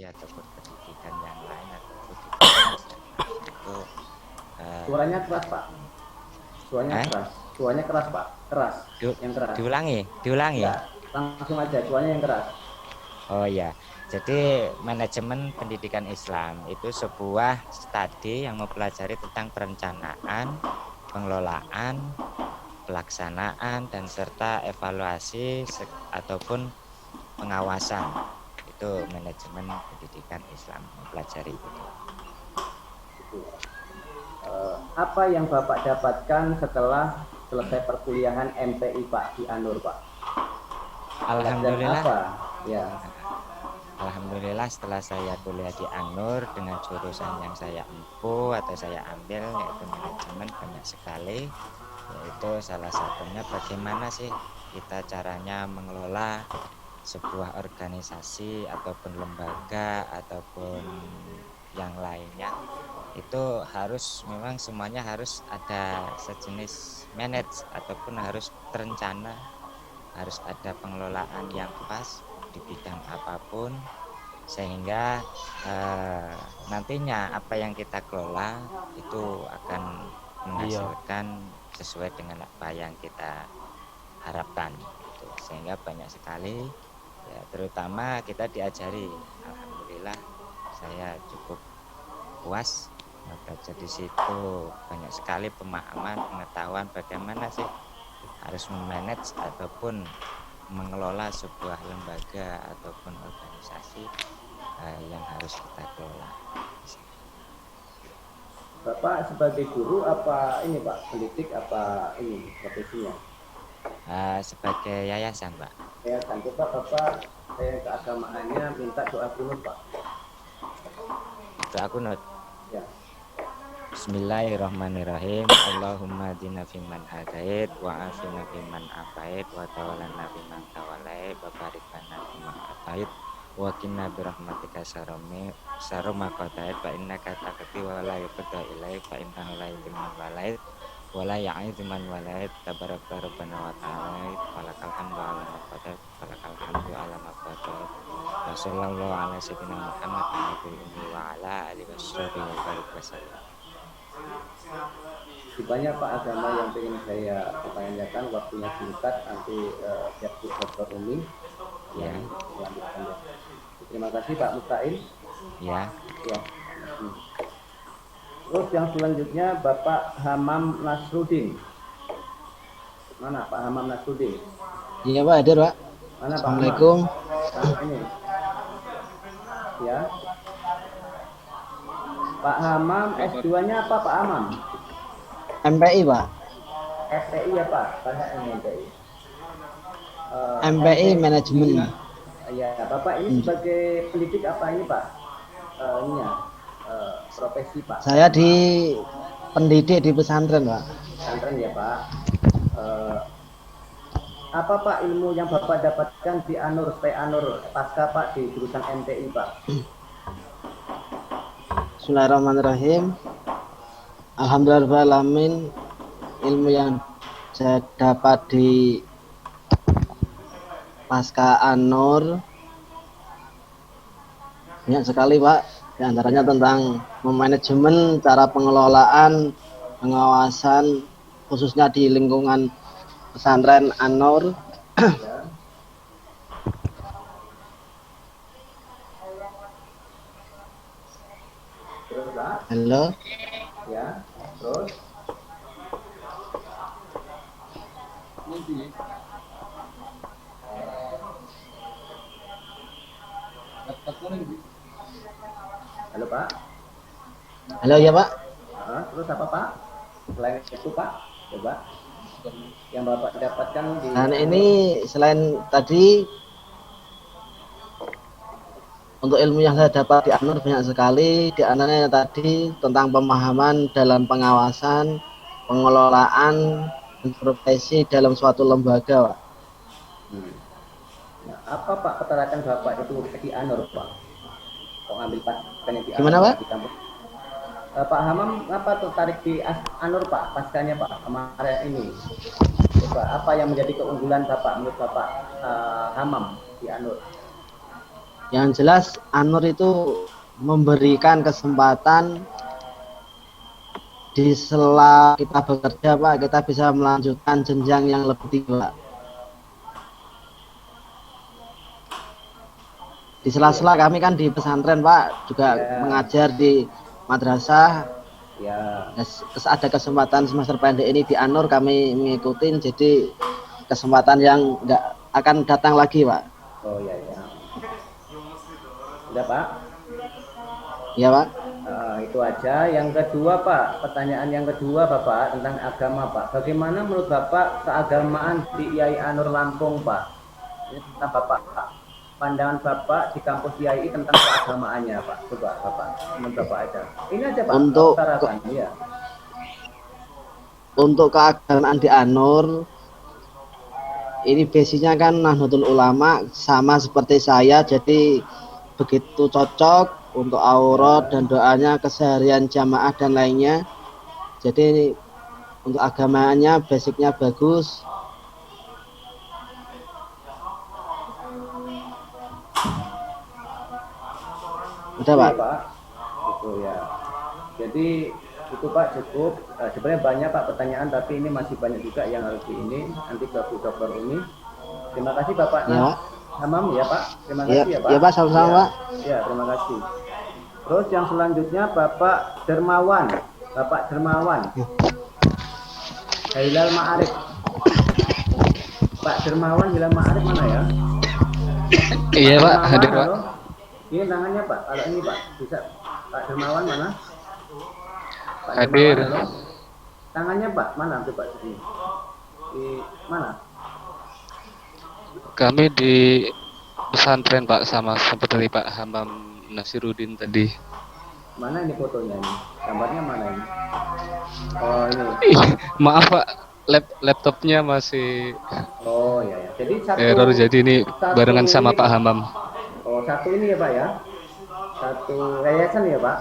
ataupun pendidikan yang lain ataupun di bidang Islam itu Suaranya keras Pak. Suaranya keras. Suaranya keras Pak. Keras. Yang keras. Diulangi. Ya, langsung aja. Suaranya yang keras. Oh ya, jadi manajemen pendidikan Islam itu sebuah studi yang mempelajari tentang perencanaan, pengelolaan, pelaksanaan, dan serta evaluasi ataupun pengawasan. Itu manajemen pendidikan Islam mempelajari itu. Apa yang Bapak dapatkan setelah selesai perkuliahan MTI Pak di Anur Pak? Alhamdulillah. Apa? Ya. Alhamdulillah setelah saya kuliah di Anur dengan jurusan yang saya empu atau saya ambil yaitu manajemen banyak sekali, yaitu salah satunya bagaimana sih kita caranya mengelola sebuah organisasi ataupun lembaga ataupun yang lainnya, itu harus memang semuanya harus ada sejenis manage ataupun harus terencana, harus ada pengelolaan yang pas di bidang apapun sehingga nantinya apa yang kita kelola itu akan menghasilkan sesuai dengan apa yang kita harapkan gitu. Sehingga banyak sekali ya, terutama kita diajari, alhamdulillah saya cukup puas belajar di situ, banyak sekali pemahaman pengetahuan bagaimana sih harus memanage ataupun mengelola sebuah lembaga ataupun organisasi yang harus kita kelola. Bapak sebagai guru apa ini Pak, pendidik apa ini profesinya? Sebagai yayasan Pak. Yayasan. Coba Bapak saya keagamaannya minta doa kunut Pak. Doa kunut. Ya. Bismillahirrahmanirrahim. Allahumma dina fiman hadait wa afina fiman afait wa tawalana fiman tawalait wa barik lana fima atait wa qina birahmatika saroma qadait fa innaka taqdi wa la yuqda ilaik fa innahu la yudhillu man walait wa la yu'izzu man walait tabaraka rabbana wa ta'ala falakal hamdu ala ma qadait falakal hamdu ala ma qadait wa sallallahu ala sayyidina Muhammadin nabiyil ummi wa ala alihi washabihi wa barik wasallam. Banyak Pak agama yang ingin saya tanyakan, waktunya singkat, nanti siap Dr. Umi yang melanjutkannya. Terima kasih Pak Musta'in. Ya. Terus yang selanjutnya Bapak Hamam Nasruddin. Mana Pak Hamam Nasruddin? Iya Pak, hadir Pak. Mana Pak? Assalamualaikum. Ini. Ya. Pak Hamam, S2-nya apa Pak Hamam? MPI Pak. FTI ya Pak? Banyak MPI. MPI manajemen. Ya, Bapak ini sebagai pendidik apa ini Pak? Profesi Pak? Saya di pendidik di pesantren Pak. Pesantren ya Pak. Apa Pak ilmu yang Bapak dapatkan di Anur, Anur pasca Pak di jurusan MTI Pak? Bismillahirrahmanirrahim. Alhamdulillahirrahmanirrahim. Ilmu yang saya dapat di pasca Anur banyak sekali Pak. Di antaranya tentang memanajemen, cara pengelolaan, pengawasan khususnya di lingkungan pesantren Anur. Halo. Ya, terus. Halo Pak. Halo ya Pak. Terus apa Pak? Selain itu Pak, coba yang Bapak dapatkan di. Nah ini selain tadi untuk ilmu yang saya dapat di Anur banyak sekali. Di antaranya tadi tentang pemahaman dalam pengawasan, pengelolaan, dan profesi dalam suatu lembaga Pak. Nah, apa Pak ketertarikan Bapak itu di Anur Pak? Kok ngambil pascanya di Anur? Gimana Pak? Di kampus. Pak Hamam apa tertarik di Anur Pak pascanya Pak kemarin ini? Coba apa yang menjadi keunggulan Bapak menurut Bapak Hamam di Anur? Yang jelas Anur itu memberikan kesempatan di sela kita bekerja Pak, kita bisa melanjutkan jenjang yang lebih tinggi Pak. Di sela-sela kami kan di pesantren Pak, juga mengajar di madrasah. Ya. Ada kesempatan semester pendek ini di Anur kami mengikutin, jadi kesempatan yang nggak akan datang lagi Pak. Oh ya ya. Udah Pak? Ya Pak. Itu aja. Yang kedua Pak, pertanyaan yang kedua Bapak tentang agama Pak. Bagaimana menurut Bapak keagamaan di IAI Anur Lampung Pak? Ini tentang Bapak Pak. Pandangan Bapak di kampus IAI tentang keagamaannya Pak. Coba Bapak, menurut Bapak aja. Ini aja Pak. Untuk keagamaan di Anur, ini basicnya kan Nahdlatul Ulama, sama seperti saya, jadi begitu cocok untuk aurat dan doanya, keseharian jamaah dan lainnya. Jadi untuk agamanya basicnya bagus. Udah Pak? Itu ya. Jadi itu Pak cukup. Sebenarnya banyak Pak pertanyaan, tapi ini masih banyak juga yang harus ini nanti ke Bu Dokter Umi. Terima kasih Bapak ya. Hamam ya Pak. Terima kasih ya Pak. Ya Pak, sama-sama Pak. Ya terima kasih. Terus yang selanjutnya Bapak Dermawan. Bapak Dermawan. Hilal Ma'arif. Pak Dermawan Hilal Ma'arif mana ya? Iya Pak, hadir Pak. Ini tangannya Pak. Kalau ini Pak bisa Pak Dermawan mana? Pak hadir. Dermawan, tangannya Pak mana tuh Pak di mana? Kami di pesantren Pak, sama seperti Pak Hamam Nasiruddin tadi. Mana ini fotonya ini? Gambarnya mana ini? Oh ini. Maaf Pak, laptopnya masih. Oh ya ya. Jadi satu error, jadi ini barengan sama Pak Hamam. Oh satu ini ya Pak ya? Satu yayasan ya Pak?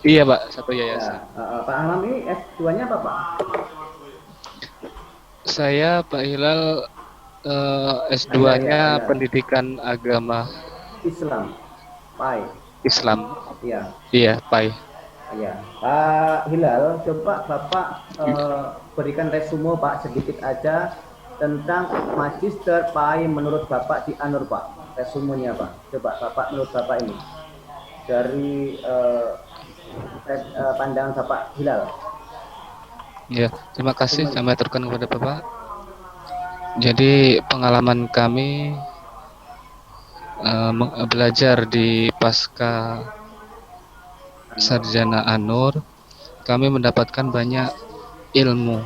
Iya Pak, satu yayasan. Ya, Pak Hamam ini S2-nya apa Pak? Saya Pak Hilal S2-nya pendidikan agama Islam. PAI. Islam. Iya. Iya, PAI. Iya. Pak Hilal, coba Bapak berikan resume Pak sedikit aja tentang Magister PAI menurut Bapak di Anur Pak. Resumenya Pak. Coba Bapak menurut Bapak ini dari pandangan Bapak Hilal. Ya, terima kasih kami aturkan kepada Bapak. Jadi pengalaman kami belajar di pasca sarjana Anur, kami mendapatkan banyak ilmu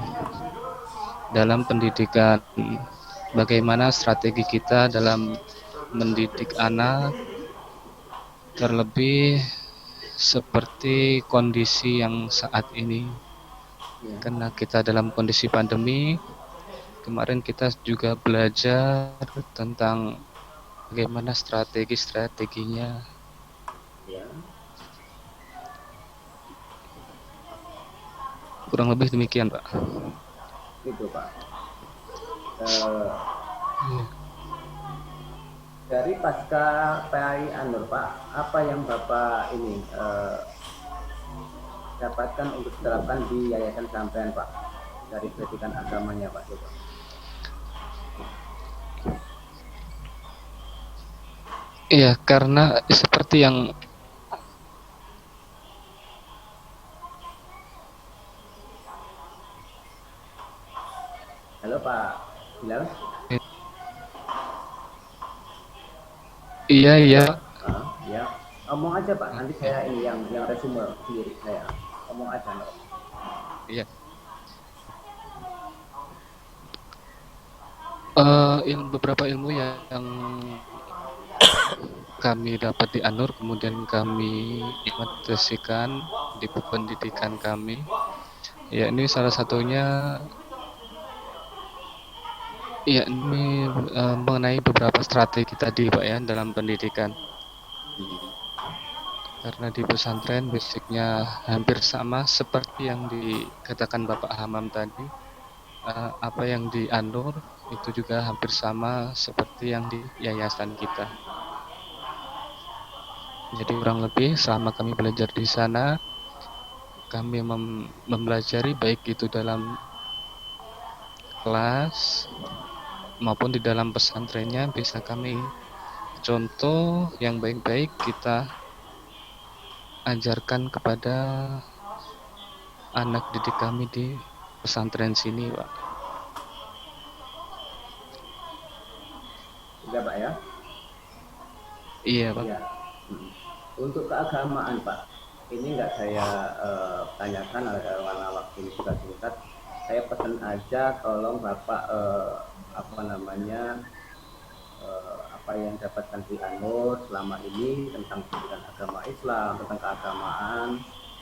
dalam pendidikan. Bagaimana strategi kita dalam mendidik anak, terlebih seperti kondisi yang saat ini. Karena kita dalam kondisi pandemi, kemarin kita juga belajar tentang bagaimana strategi-strateginya. Ya. Kurang lebih demikian, Pak. Itu Pak. Dari pasca PAI Anur Pak, apa yang Bapak ini dapatkan untuk diterapkan di yayasan sampean Pak dari pendidikan agamanya Pak? Coba. Iya, karena seperti yang Halo Pak Hilal. Iya. Ya, ngomong aja Pak. Nanti saya ini yang resume sendiri saya. Ngomong aja. No? Iya. Beberapa ilmu yang kami dapat di Anur, kemudian kami implementasikan di pendidikan kami. Ya, ini salah satunya. Ya, ini mengenai beberapa strategi tadi Pak ya dalam pendidikan. Karena di pesantren basicnya hampir sama seperti yang dikatakan Bapak Hamam tadi. Apa yang di Anur itu juga hampir sama seperti yang di yayasan kita. Jadi kurang lebih selama kami belajar di sana, kami mempelajari baik itu dalam kelas maupun di dalam pesantrennya bisa kami contoh yang baik-baik kita ajarkan kepada anak didik kami di pesantren sini, Pak. Sudah Pak ya? Iya, Pak. Iya. Untuk keagamaan Pak, ini nggak saya tanyakan karena waktu ini sudah singkat. Saya pesan aja, tolong Bapak apa yang dapatkan di Anur selama ini tentang pendidikan agama Islam, tentang keagamaan,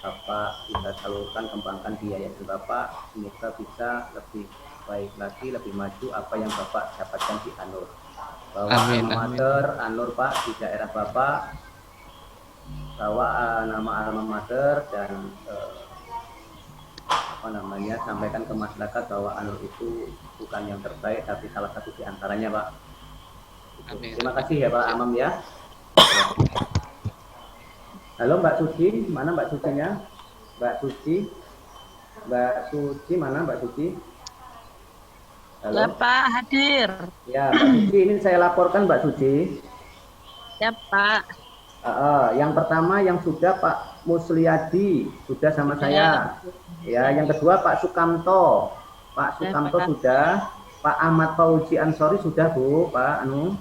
Bapak bisa salurkan, kembangkan di yayasan Bapak, semoga bisa lebih baik lagi, lebih maju apa yang Bapak dapatkan di Anur. Bahwa Amin, alma amin. mater Anur Pak di daerah Bapak, bahwa nama alma mater dan sampaikan ke masyarakat bahwa Anur itu bukan yang terbaik tapi salah satu di antaranya Pak. Amin. Terima kasih ya Pak Amam ya. Halo Mbak Suci, mana Mbak Sucinya? Mbak Suci mana Mbak Suci? Halo. Ya Pak, hadir. Ya Mbak Suci, ini saya laporkan Mbak Suci. Ya Pak. Yang pertama yang sudah Pak Musliadi sudah sama saya. Ya, yang kedua Pak Sukamto. Pak Sukamto Pak. sudah. Pak Ahmad Fauzi Ansori sudah Bu, Pak Anu.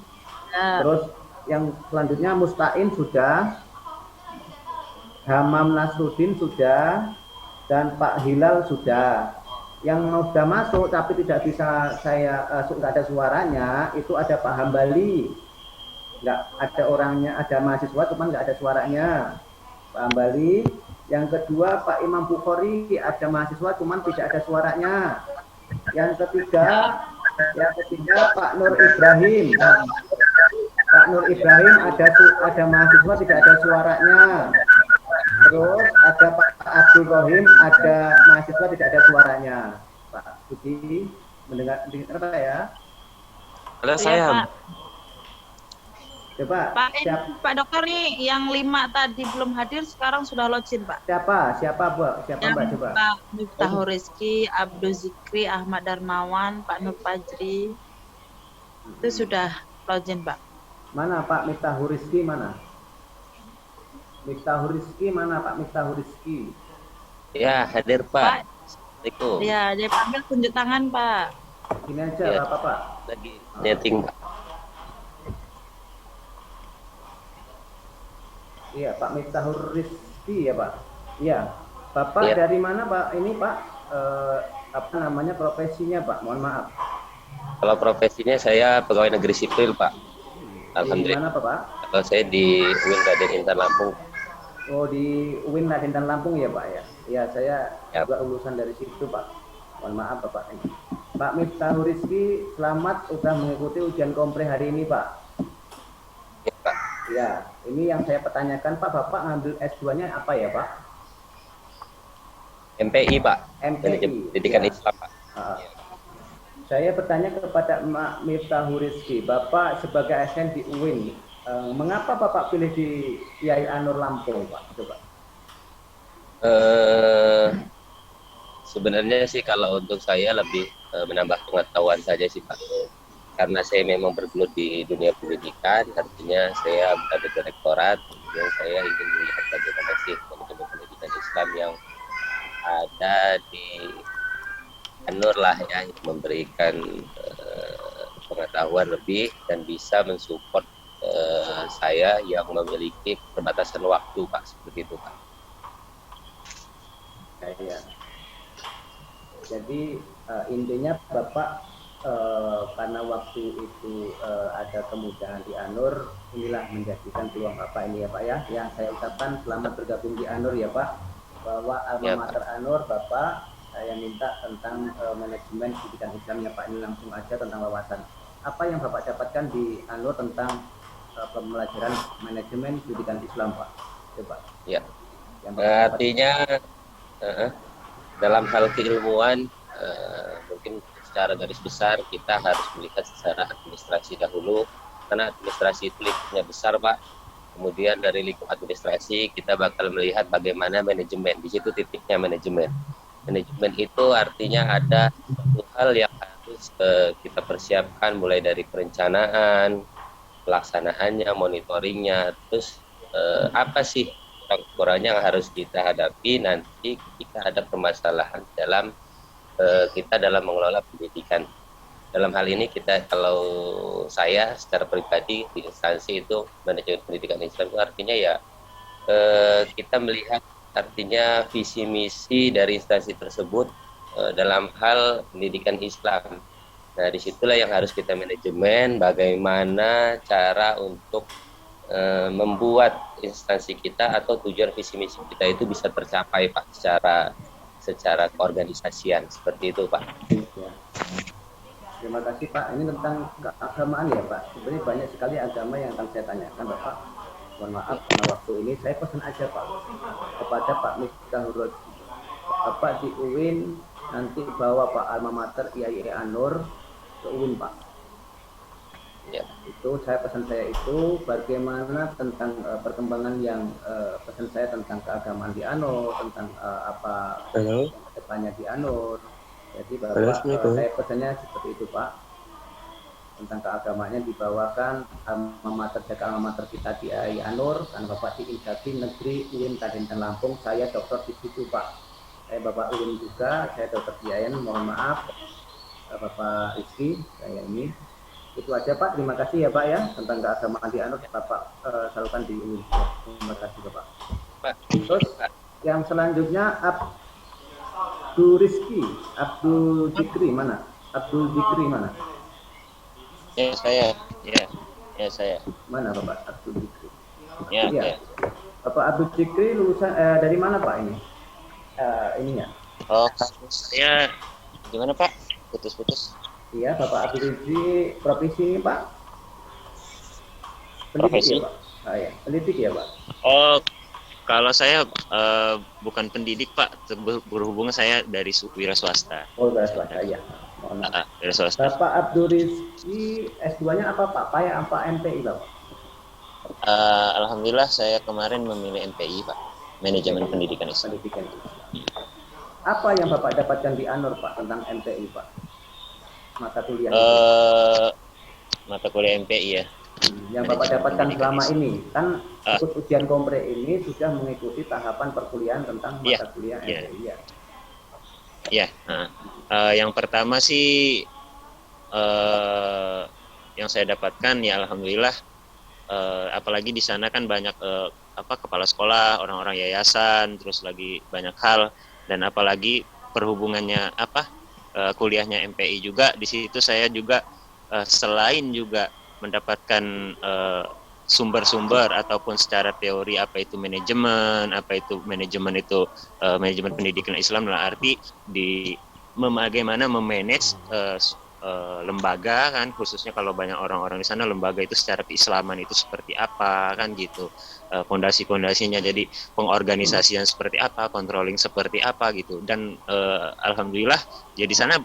Ya. Terus yang selanjutnya Mustain sudah. Hamam Nasruddin sudah, dan Pak Hilal sudah. Yang sudah masuk tapi tidak bisa nggak ada suaranya, itu ada Pak Hambali. Nggak ada orangnya, ada mahasiswa cuman nggak ada suaranya. Pak Hambali. Yang kedua Pak Imam Bukhari, ada mahasiswa cuman tidak ada suaranya. Yang ketiga Pak Nur Ibrahim. Pak Nur Ibrahim ada mahasiswa tidak ada suaranya. Terus ada Pak Abdul Rohim, ada mahasiswa tidak ada suaranya. Pak Budi mendengar Pak ya? Halo saya. Pak. Coba. Pak Dokter nih yang 5 tadi belum hadir sekarang sudah login Pak. Siapa Bu? Siapa yang Mbak coba? Pak Miftahul Rizki, Abdul Zikri, Ahmad Darmawan, Pak Nur Fajri. Itu sudah login Pak. Mana Pak Miftahul Rizki mana? Miftahul Rizki mana Pak Miftahul Rizki? Ya, hadir Pak. Assalamualaikum. Ya, dia panggil tunjuk tangan Pak. Ini aja Ya. apa Pak? Lagi netting Pak. Iya, Pak Miftahul Rizki ya Pak. Iya. Bapak Ya. dari mana Pak? Ini Pak profesinya Pak? Mohon maaf. Kalau profesinya saya pegawai negeri sipil Pak. Di Alhamdulillah. mana Pak? Kalau saya di UIN Raden Intan Lampung. Oh, di UIN Raden Intan Lampung ya Pak ya. Iya, saya Ya. juga lulusan dari situ Pak. Mohon maaf Bapak. Pak Miftahul Rizki, selamat sudah mengikuti ujian kompre hari ini Pak. Ya, Pak. Ya, ini yang saya pertanyakan Pak, Bapak ngambil S2-nya apa ya Pak? MPI Pak. MPI. Pendidikan Ya. Islam Pak. Saya bertanya kepada Mak Miftahul Rizki, Bapak sebagai ASN di UIN, mengapa Bapak pilih di IAI Anur Lampung Pak? Coba. Sebenarnya sih kalau untuk saya lebih menambah pengetahuan saja sih Pak. Karena saya memang bergelut di dunia pendidikan, artinya saya berada di rektorat, yang saya ingin melihat bagaimana sih manajemen pendidikan Islam yang ada di Anur lah ya, yang memberikan pengetahuan lebih dan bisa mensupport saya yang memiliki keterbatasan waktu Pak, seperti itu Pak. Ya. Jadi intinya Bapak karena waktu itu ada kemudahan di Anur, inilah menjadikan peluang Bapak ini ya Pak ya. Yang saya ucapkan selamat bergabung di Anur ya Pak. Bahwa alma mater Anur Bapak, saya minta tentang manajemen pendidikan Islamnya Pak, ini langsung aja tentang wawasan. Apa yang Bapak dapatkan di Anur tentang pembelajaran manajemen pendidikan Islam Pak? Coba. Ya. Yang Artinya dalam hal keilmuan mungkin secara garis besar kita harus melihat secara administrasi dahulu, karena administrasi itu lingkupnya besar Pak. kemudian dari lingkup administrasi kita bakal melihat bagaimana manajemen. Di situ titiknya manajemen. Manajemen itu artinya ada satu hal yang harus kita persiapkan, mulai dari perencanaan, pelaksanaannya, monitoringnya, terus apa sih kurang-kurangnya yang harus kita hadapi nanti ketika ada permasalahan dalam kita dalam mengelola pendidikan. Dalam hal ini kalau saya secara pribadi di instansi itu manajemen pendidikan Islam itu artinya ya kita melihat artinya visi misi dari instansi tersebut dalam hal pendidikan Islam. Nah, disitulah yang harus kita manajemen, bagaimana cara untuk membuat instansi kita atau tujuan visi misi kita itu bisa tercapai, Pak, secara keorganisasian seperti itu, Pak. Ya. Terima kasih Pak. Ini tentang keagamaan ya Pak. Sebenarnya banyak sekali agama yang akan saya tanyakan Bapak. Mohon maaf karena waktu ini saya pesan aja Pak kepada Pak Miftahul Rozi. Bapak di UIN nanti bawa Pak alma mater IAI An-Nur ke UIN Pak. Ya. Itu pesan saya itu bagaimana tentang perkembangan yang pesan saya tentang keagamaan di An-Nur, tentang apa yang kedepannya di An-Nur. Jadi Bapak saya pesannya seperti itu Pak, tentang keagamaannya dibawakan alma mater, jaga alma mater kita di IAI An-Nur, dan Bapak di Insinyur Negeri UIN Kabupaten Lampung. Saya dokter di situ Pak. Saya Bapak UIN juga, saya dokter Diayan, mohon maaf Bapak Rizky, saya ini. Itu aja Pak, terima kasih ya Pak ya, tentang keagamaan di An-Nur Bapak salurkan di UIN. Terima kasih Bapak. Terus yang selanjutnya Abdul Rizky, Abdul Zikri mana? Abdul Zikri mana? Ya, saya. Ya, saya. Mana Bapak Abdul Zikri? Ya, ya. Bapak Abdul Zikri lulusan dari mana Pak ini? Ininya. Oh, saya gimana Pak? Putus-putus. Iya, Bapak Abdul Zikri provinsi Pak? Profesi? Ya, Pak? Ya. Pendidik ya Pak? Oh, kalau saya bukan pendidik Pak, berhubung saya dari wira swasta. Oh, wira swasta ya. Wira swasta. Bapak Abdul Rizky S2-nya apa Pak? PAYA apa MPI Pak? Alhamdulillah saya kemarin memilih MPI Pak, Manajemen Pendidikan Islam. Pendidikan Islam. Apa yang Bapak dapatkan di An-Nur Pak tentang MPI Pak? Mata kuliah. Mata kuliah MPI ya. Yang Bapak dapatkan selama ini kan ikut ujian kompre ini sudah mengikuti tahapan perkuliahan tentang mata kuliah MPI ya. Ya, yang pertama sih yang saya dapatkan ya alhamdulillah, apalagi di sana kan banyak kepala sekolah, orang-orang yayasan, terus lagi banyak hal, dan apalagi perhubungannya kuliahnya MPI juga. Di situ saya juga selain juga mendapatkan sumber-sumber ataupun secara teori apa itu manajemen manajemen pendidikan Islam, dalam arti bagaimana memanage lembaga kan, khususnya kalau banyak orang-orang di sana, lembaga itu secara keislaman itu seperti apa kan gitu, fondasi-fondasinya, jadi pengorganisasian seperti apa, controlling seperti apa gitu. Dan alhamdulillah ya di sana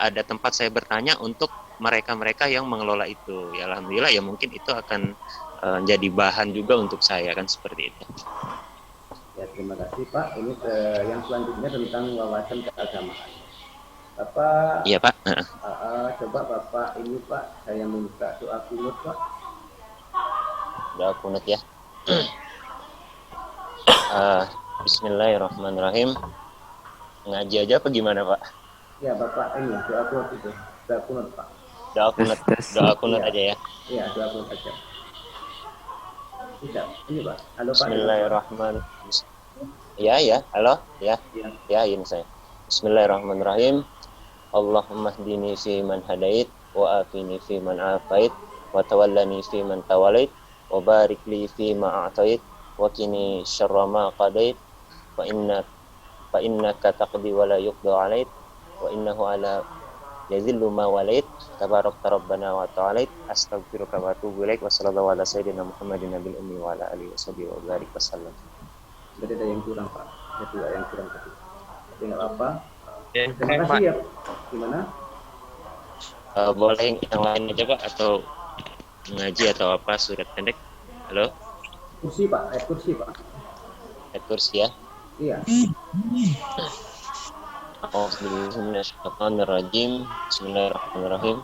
ada tempat saya bertanya untuk mereka-mereka yang mengelola itu. Ya alhamdulillah ya, mungkin itu akan jadi bahan juga untuk saya kan, seperti itu. Ya, terima kasih Pak. Ini yang selanjutnya tentang wawasan keagamaan. Bapak. Iya Pak. Coba Bapak ini Pak, saya minta doa kunut Pak. Doa kunut ya. Bismillahirrahmanirrahim. Ngaji aja apa gimana Pak? Ya Bapak, ini doa kunut itu. Doa kunut Pak. Doa kunut aja ya. Iya, doa kunut aja. Bisa. Ini Pak. Halo Pak. Bismillahirrahmanirrahim. Ya, halo. Ya, ini saya. Bismillahirrahmanirrahim. Allahumma hdini fi man hadait, wa afini fi man afait, wa tawallani fi man tawalait, wa barik li fi ma a'tait, wa qini syarra ma qadait, fa innaka taqdi wa la yuqda 'alait, wa innahu ala yazillu ma walait, tabarakta rabbana wa ta'alait, astaghfiruka wa atubu ilaik, wa sallallahu ala sayyidina Muhammadin nabil ummi wa ala alihi washabihi wa barik wasallam. Jadi ada yang kurang Pak. Ada yang kurang tadi. Tapi enggak apa-apa. Terima kasih ya. Gimana? Boleh yang lain aja Pak, atau ngaji atau apa, surat pendek? Halo? Kursi Pak, ayat kursi Pak. Ayat kursi ya. Iya. A'udzubillahiminasyaitonirrajim. Bismillahirrahmanirrahim.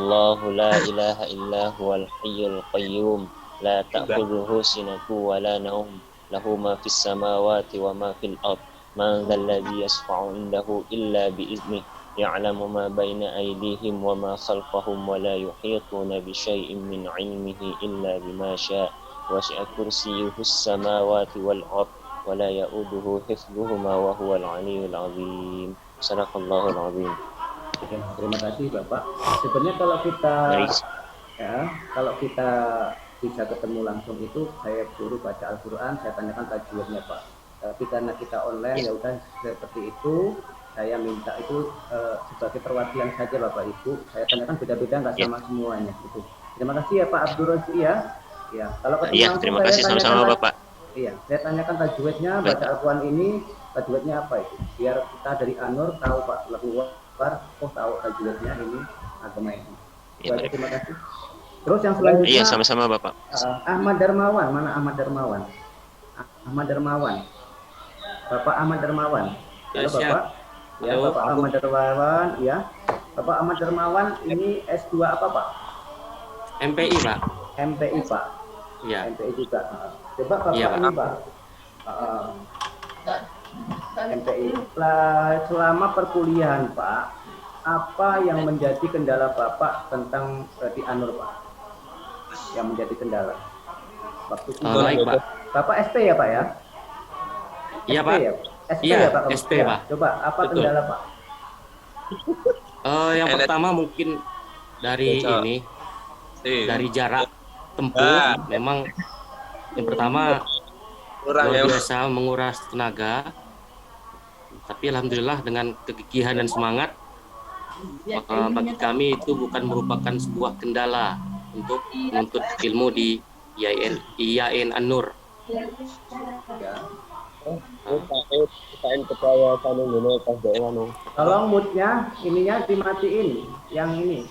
Allahu la ilaha illa huwal hayyul qayyum la ta'khudhuhu sinatun wa la nawm lahu ma fis samawati wa ma fil ard man dzal ladzi yashfa'u indahu illa bi idznih ya'lamu ma baina aydihim wa ma khalfahum wa la yuhituna bi syai'in min 'ilmihi illa bima syaa' wasi'a kursiyyuhus samawati wal ard wa la ya'uduhu hifdhuhuma wa huwal 'aliyyul 'azim. Sadaqallahul 'azim. Oke, terima kasih Bapak. Sebenarnya kalau kita bisa ketemu langsung itu saya suruh baca Al-Quran, saya tanyakan tajwidnya Pak. Tapi karena kita online ya udah seperti itu, saya minta itu sebagai perwakilan saja Bapak Ibu. Saya tanyakan beda-beda nggak sama semuanya itu. Terima kasih ya Pak Abdul Rosi ya. Ya, kalau ketemu langsung Terima kasih sama-sama Bapak. Iya, saya tanyakan tajwidnya, baca Al-Quran ini tajwidnya apa itu? Biar kita dari Anur tahu Pak, lebih tahu tajwidnya ini agama ini. Baik, terima kasih. Terus yang selanjutnya. Iya, sama-sama Bapak. Ahmad Darmawan, mana Ahmad Darmawan? Ahmad Darmawan. Bapak Ahmad Darmawan. Halo Bapak. Ya, Bapak Ahmad Darmawan, ya. Bapak Ahmad Darmawan ini S2 apa Pak? MPI Pak. MPI Pak. Iya. MPI juga. Coba Bapak ini Pak. MPI. Selama perkuliahan Pak, apa yang menjadi kendala Bapak tentang di Anur Pak? Yang menjadi kendala waktu baik Pak. Bapak ST ya Pak ya? Iya Pak. Ya? ST Iya, ya Pak? ST ya. Pak. Coba apa Betul. kendala Pak? Yang pertama mungkin dari ini, dari jarak tempuh, memang yang pertama luar biasa menguras tenaga. Tapi alhamdulillah dengan kegigihan dan semangat, bagi kami itu bukan merupakan sebuah kendala untuk menuntut ilmu di IAIN An-Nur. Tolong moodnya ininya dimatiin yang ini.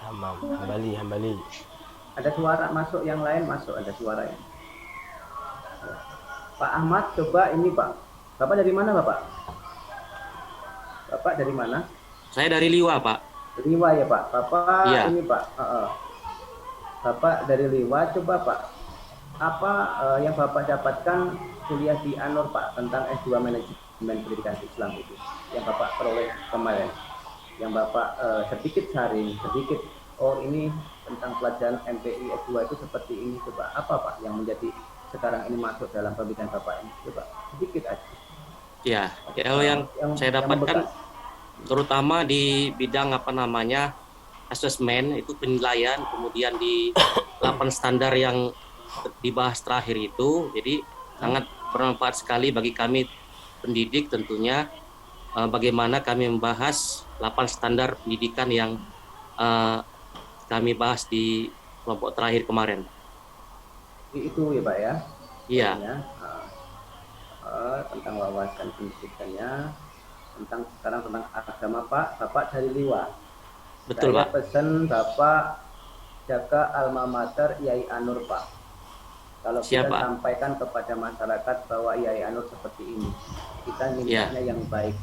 Hambali. Ada suara masuk, yang lain masuk, ada suaranya. Pak Ahmad, coba ini Pak. Bapak dari mana Bapak? Bapak dari mana? Saya dari Liwa Pak. Liwa ya Pak. Bapak Iya. ini Pak. Bapak dari Liwa, coba Pak. Apa yang Bapak dapatkan kuliah di Anur Pak tentang S2 Manajemen Pendidikan Islam itu yang Bapak peroleh kemarin? Yang Bapak sedikit sharing, sedikit ini tentang pelajaran MPI S2 itu seperti ini, coba apa Pak yang menjadi sekarang ini masuk dalam pembicaraan Bapak ini, coba sedikit aja. Ya, kalau yang saya dapatkan terutama di bidang asesmen itu penilaian, kemudian di 8 standar yang dibahas terakhir itu, jadi sangat bermanfaat sekali bagi kami pendidik tentunya, bagaimana kami membahas 8 standar pendidikan yang kami bahas di kelompok terakhir kemarin. Itu ya Pak ya? Iya. Tentang wawasan pendidikannya, sekarang tentang agama Pak. Bapak dari Liwa. Betul Saya Pak. pesan Bapak jaga alma mater IAI Anur Pak. Kalau kita sampaikan kepada masyarakat bahwa IAI Anur seperti ini, kita mintanya yang baik.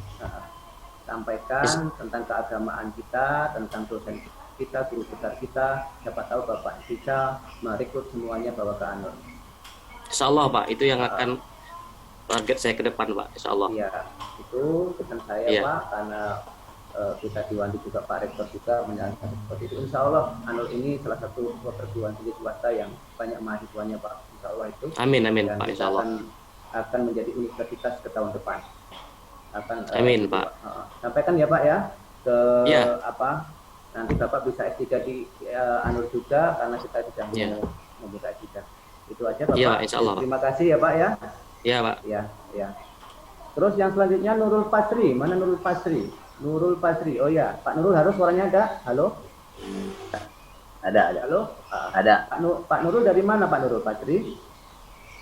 Sampaikan tentang keagamaan kita, tentang dosen kita, guru besar kita. Siapa tahu Bapak bisa merekrut semuanya bawa ke Anur. Insya Allah Pak, itu yang akan target saya ke depan Pak, Insya Allah. Iya, itu pesan saya Pak, karena kita diwanti juga Pak Rektor juga menyarankan seperti itu. Insya Allah Anur ini salah satu perguruan tinggi swasta yang banyak mahasiswanya Pak. Insya Allah itu. Amin dan Pak, Insya Allah. Akan menjadi universitas ke tahun depan. Amin Pak. Sampaikan ya Pak ya ke nanti Bapak bisa S3 di Anur juga karena kita sedang membuka S3. Itu aja Bapak. Iya, Insya Allah. Terima kasih ya Pak ya. Iya Pak. Ya. Terus yang selanjutnya Nurul Pasri. Mana Nurul Pasri? Nurul Pasri. Oh ya, Pak Nurul harus suaranya ada. Halo? Ada. Halo? Ada. Pak Nurul dari mana Pak Nurul Pasri?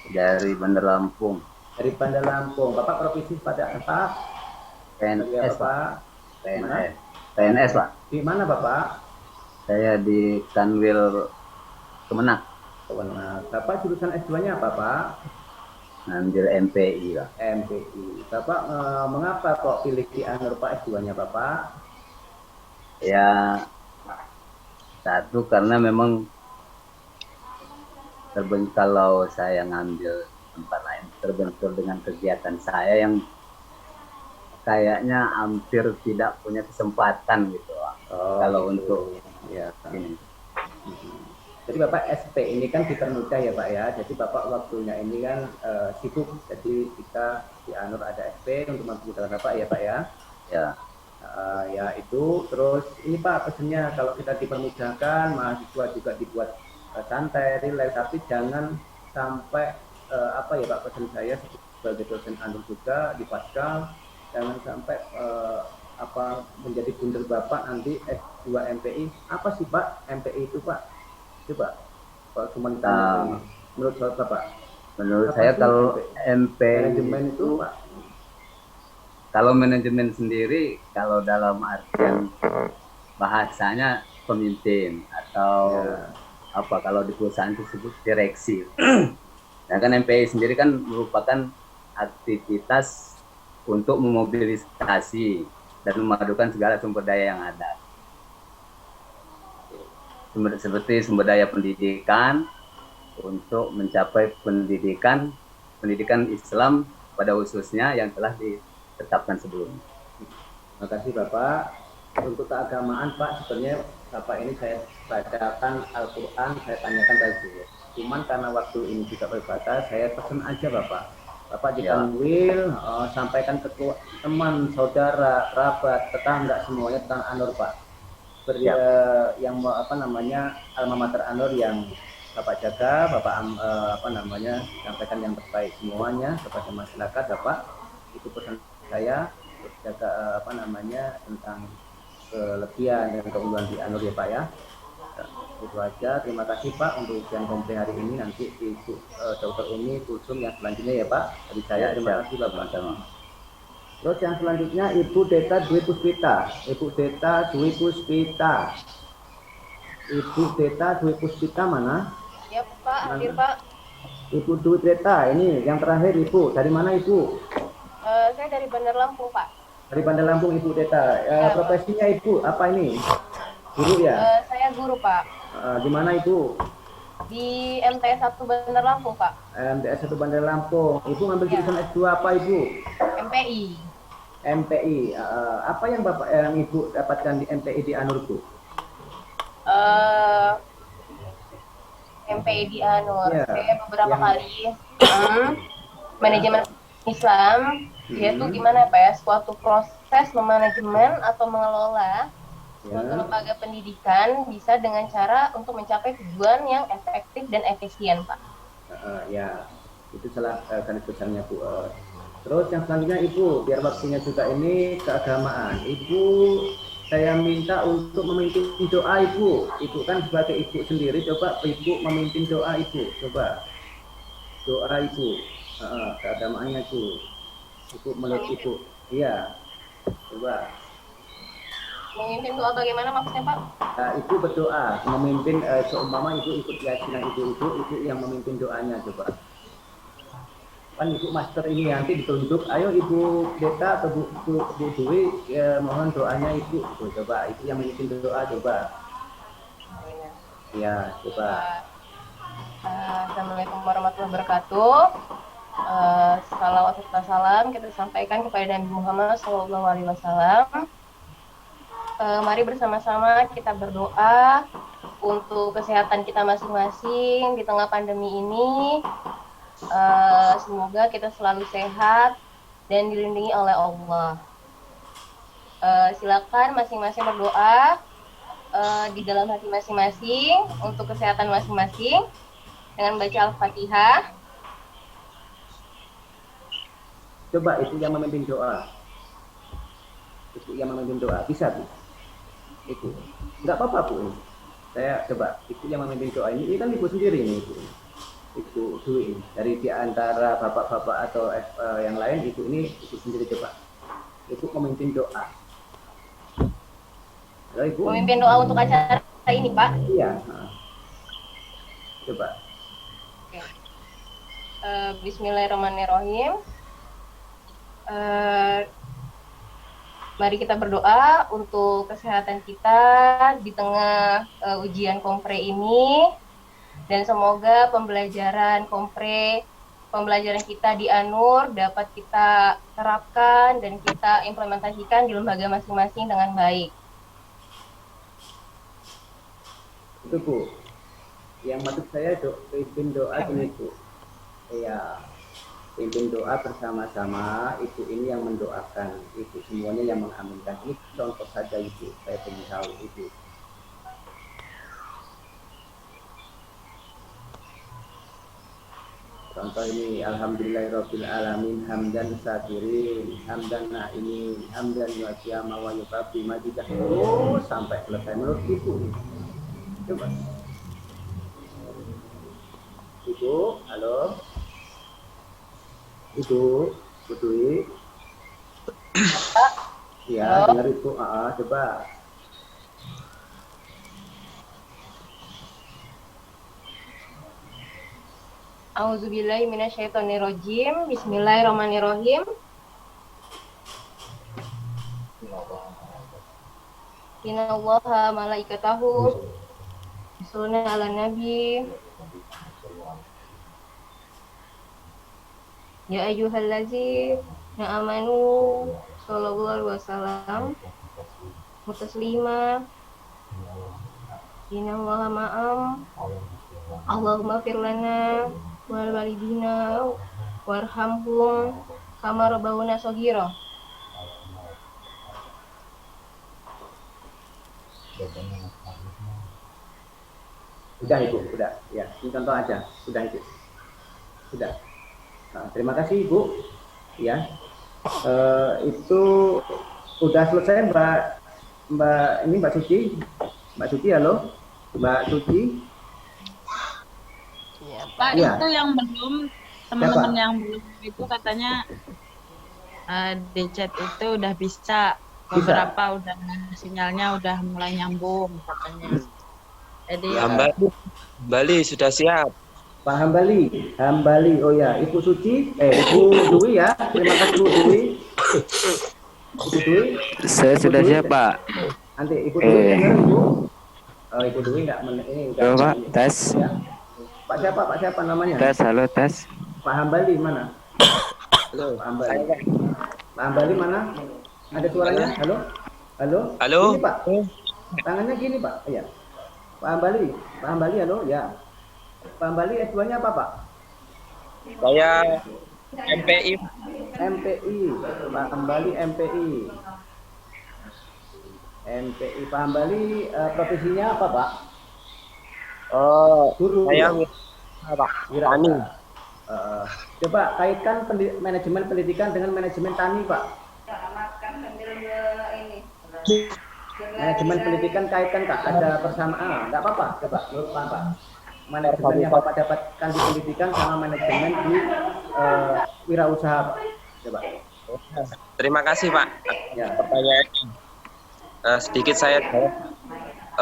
Dari Bandar Lampung. Dari Bandar Lampung. Bapak provinsi pada apa? PNS Bapak. PNS Pak. Di mana Bapak? Saya di Kanwil Kemenak. Nah, Bapak jurusan S2-nya apa, Pak? Ngambil MPI lah. MPI. Bapak mengapa kok pilih di Anur, Pak, S2-nya Bapak? Ya, satu karena memang kalau saya ngambil tempat lain terbentur dengan kegiatan saya yang kayaknya hampir tidak punya kesempatan gitu. Kalau gitu. untuk ya ini. Jadi Bapak SP ini kan Fitrnusa ya Pak ya. Jadi Bapak waktunya ini kan sibuk. Jadi kita di Anur ada SP untuk mempermudah Bapak ya Pak ya. Ya. Ya itu. Terus ini Pak pesannya kalau kita dipermudahkan, mahasiswa juga dibuat santai, relax, tapi jangan sampai apa ya Pak pesan saya sebagai dosen Anur juga di Paskal, jangan sampai apa menjadi bundel Bapak nanti S2 MPI. Apa sih Pak MPI itu Pak? Coba Pak cuma menurut Bapak. Menurut saya kalau MPI manajemen itu Pak, kalau manajemen sendiri, kalau dalam artian bahasanya pemimpin atau apa, kalau di perusahaan disebut direksi. Nah kan MPI sendiri kan merupakan aktivitas untuk memobilisasi dan memadukan segala sumber daya yang ada. Seperti sumber daya pendidikan untuk mencapai pendidikan Islam pada khususnya yang telah ditetapkan sebelumnya. Terima kasih Bapak. Untuk keagamaan Pak, sebenarnya Bapak ini saya bacakan Al-Quran, saya tanyakan tadi. Cuman karena waktu ini juga terbatas, saya pesan aja Bapak. Bapak jika will sampaikan ke teman, saudara, kerabat, tetangga semuanya tentang Anur Pak. Yang apa namanya alma mater Anur yang Bapak jaga, Bapak apa namanya sampaikan yang terbaik semuanya kepada masyarakat Bapak. Itu pesan saya, jaga apa namanya tentang kelebihan dan keunggulan di Anur ya Pak ya. Itu aja. Terima kasih Pak untuk ujian komple hari ini. Nanti Ibu Dr. Umi Kulsum yang selanjutnya ya Pak. Dari saya terima kasih Bapak. Terus yang selanjutnya Ibu Deta Dwi Puspita. Ibu Deta Dwi Puspita. Ibu Deta Dwi Puspita mana? Ya Pak, hadir Pak. Ibu Dwi Deta ini yang terakhir Ibu. Dari mana Ibu? Saya dari Bandar Lampung Pak. Dari Bandar Lampung Ibu Deta. Profesinya Ibu apa ini? Guru ya? Saya guru Pak. Di mana Ibu? Di MTS 1 Bandar Lampung Pak. MTS 1 Bandar Lampung. Ibu ngambil jurusan S2 apa Ibu? MPI. MPI. Apa yang Bapak yang Ibu dapatkan di MPI di Anur Bu? MPI di Anur. Saya beberapa kali manajemen Islam, yaitu gimana Pak ya, suatu proses memanajemen atau mengelola suatu lembaga pendidikan bisa dengan cara untuk mencapai tujuan yang efektif dan efisien Pak. Ya, itu salah garis besarnya Bu. Terus yang selanjutnya Ibu, biar waktunya juga ini keagamaan. Ibu, saya minta untuk memimpin doa Ibu. Ibu kan sebagai Ibu sendiri, coba Ibu memimpin doa Ibu. Coba doa Ibu, keagamaannya Ibu. Ibu menurut Ibu, iya. Coba. Memimpin doa bagaimana maksudnya Pak? Ibu berdoa, memimpin seumpama Ibu ikut keyakinan Ibu yang memimpin doanya coba. Kan Ibu master ini nanti ditunjuk, ayo Ibu Deta atau Bu Dwi mohon doanya Ibu. Coba Ibu yang memimpin doa coba. Ya, coba. Assalamualaikum warahmatullahi wabarakatuh. Salawat serta salam kita sampaikan kepada Nabi Muhammad SAW. Mari bersama-sama kita berdoa untuk kesehatan kita masing-masing di tengah pandemi ini. Semoga kita selalu sehat dan dilindungi oleh Allah. Silakan masing-masing berdoa di dalam hati masing-masing untuk kesehatan masing-masing dengan baca Al-Fatihah. Coba itu yang memimpin doa. Itu yang memimpin doa. Bisa Bu? Itu. Enggak apa-apa Bu. Saya coba itu yang memimpin doa ini kan Ibu sendiri ini Ibu. Ibu Dwi dari di antara bapak-bapak atau yang lain Ibu ini Ibu sendiri coba. Ibu memimpin doa. Halo Ibu. Memimpin doa untuk acara ini Pak? Iya. Coba. Bismillahirrahmanirrahim. Mari kita berdoa untuk kesehatan kita di tengah ujian kompre ini, dan semoga pembelajaran kita di Anur dapat kita terapkan dan kita implementasikan di lembaga masing-masing dengan baik. Itu Bu, yang maksud saya pimpin doa ini Bu. Ya, pimpin doa bersama-sama, Ibu ini yang mendoakan, Ibu semuanya yang mengaminkan. Ini contoh saja Ibu, saya ingin tahu Ibu. Contoh ini, alhamdulillahirabbil alamin, hamdan syakirin, hamdan na'imin, hamdan yu'atiyama wa yukafi majidah. Oh, sampai selesai menurut Ibu. Coba. Ibu, halo. Ibu Dwi. Ya, dengar Ibu. Coba. A'udzubillahi minasyaitonirrajim. Bismillahirrahmanirrahim. Innallaha malaikatahu yusholluna 'alan nabi. Ya ayyuhallazina amanu sallallahu alaihi wasallam mutaslima. Innallaha ma'am. Allahumma fir lana wal walidina warhamhum kama rabbawna shaghira. Sudah Ibu, sudah. Ya, ini contoh aja. Sudah Ibu. Sudah. Nah, terima kasih Ibu. Ya, itu sudah selesai Mbak Suci. Mbak Suci, halo. Mbak Suci. Pak, Ya. itu yang belum, teman-teman yang belum itu katanya di chat itu udah bisa. Beberapa udah sinyalnya udah mulai nyambung katanya. Jadi Hambali sudah siap. Pak Hambali, oh ya, Ibu Suci, Ibu Dwi ya, terima kasih Ibu Dwi. Ibu Dwi. Saya sudah siap Pak. Nanti Ibu Dwi dengar Ibu. Ibu Dwi enggak Halo Pak, tes. Ya. Pak siapa namanya? Tes, halo tes. Pak Hambali mana? Halo. Pak Hambali. Pak Hambali mana? Ada suaranya? Halo? Halo. Gini Pak. Tangannya gini Pak. Iya. Pak Hambali, halo? Ya. Pak Hambali S2-nya apa Pak? Saya MPI. Pak Hambali MPI. Pak Hambali profesinya apa Pak? Guru. Saya Pak. Tani. Coba kaitkan manajemen pendidikan dengan manajemen tani Pak. Manajemen pendidikan kaitkan Kak, ada persamaan, nggak apa-apa, coba menurut Pak. Manajemen yang Bapak dapatkan di pendidikan sama manajemen di wirausaha Pak. Coba. Terima kasih Pak. Ya. Pertanyaan sedikit saya jawab.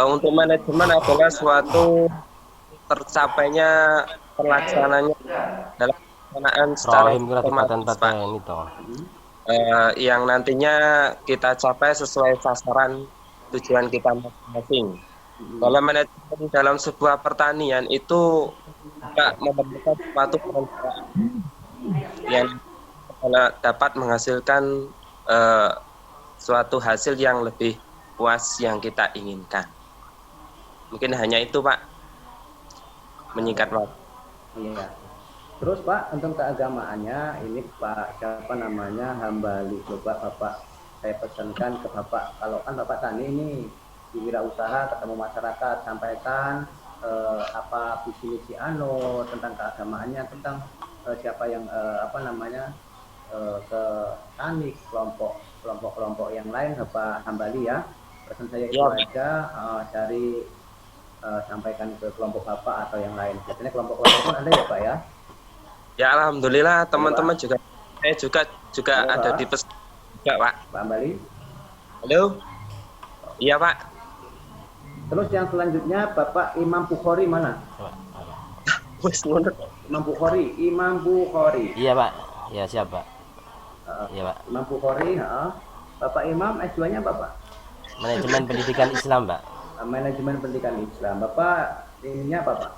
Untuk manajemen adalah suatu tercapainya pelaksananya dalam pelaksanaan secara otomatis Pak. Yang nantinya kita capai sesuai sasaran tujuan kita masing-masing. Kalau manajemen dalam sebuah pertanian itu memerlukan suatu perencanaan yang dapat menghasilkan suatu hasil yang lebih puas yang kita inginkan. Mungkin hanya itu Pak, menyingkat waktu. Iya. Terus Pak, untuk keagamaannya ini Pak siapa namanya Hambali, coba Bapak saya pesankan ke Bapak, kalau kan Bapak tani ini di wirausaha ketemu masyarakat, sampaikan apa visi misi tentang keagamaannya, tentang siapa yang ke tani, kelompok yang lain Bapak Hambali ya. Pesan saya itu aja dari sampaikan ke kelompok Bapak atau yang lain. Biasanya kelompok-kelompok pun ada ya Pak ya. Ya alhamdulillah teman-teman juga saya juga halo, ada Pak. di pesan juga Pak. Pak Hambali. Halo. Iya Pak. Terus yang selanjutnya Bapak Imam Bukhari mana? Imam Bukhari. Imam Bukhari. Iya Pak, ya siap Pak. Iya Pak. Imam Bukhari. Bapak Imam S2-nya apa Pak? Manajemen Pendidikan Islam Pak. Manajemen Pendidikan Islam. Bapak ininya apa Pak?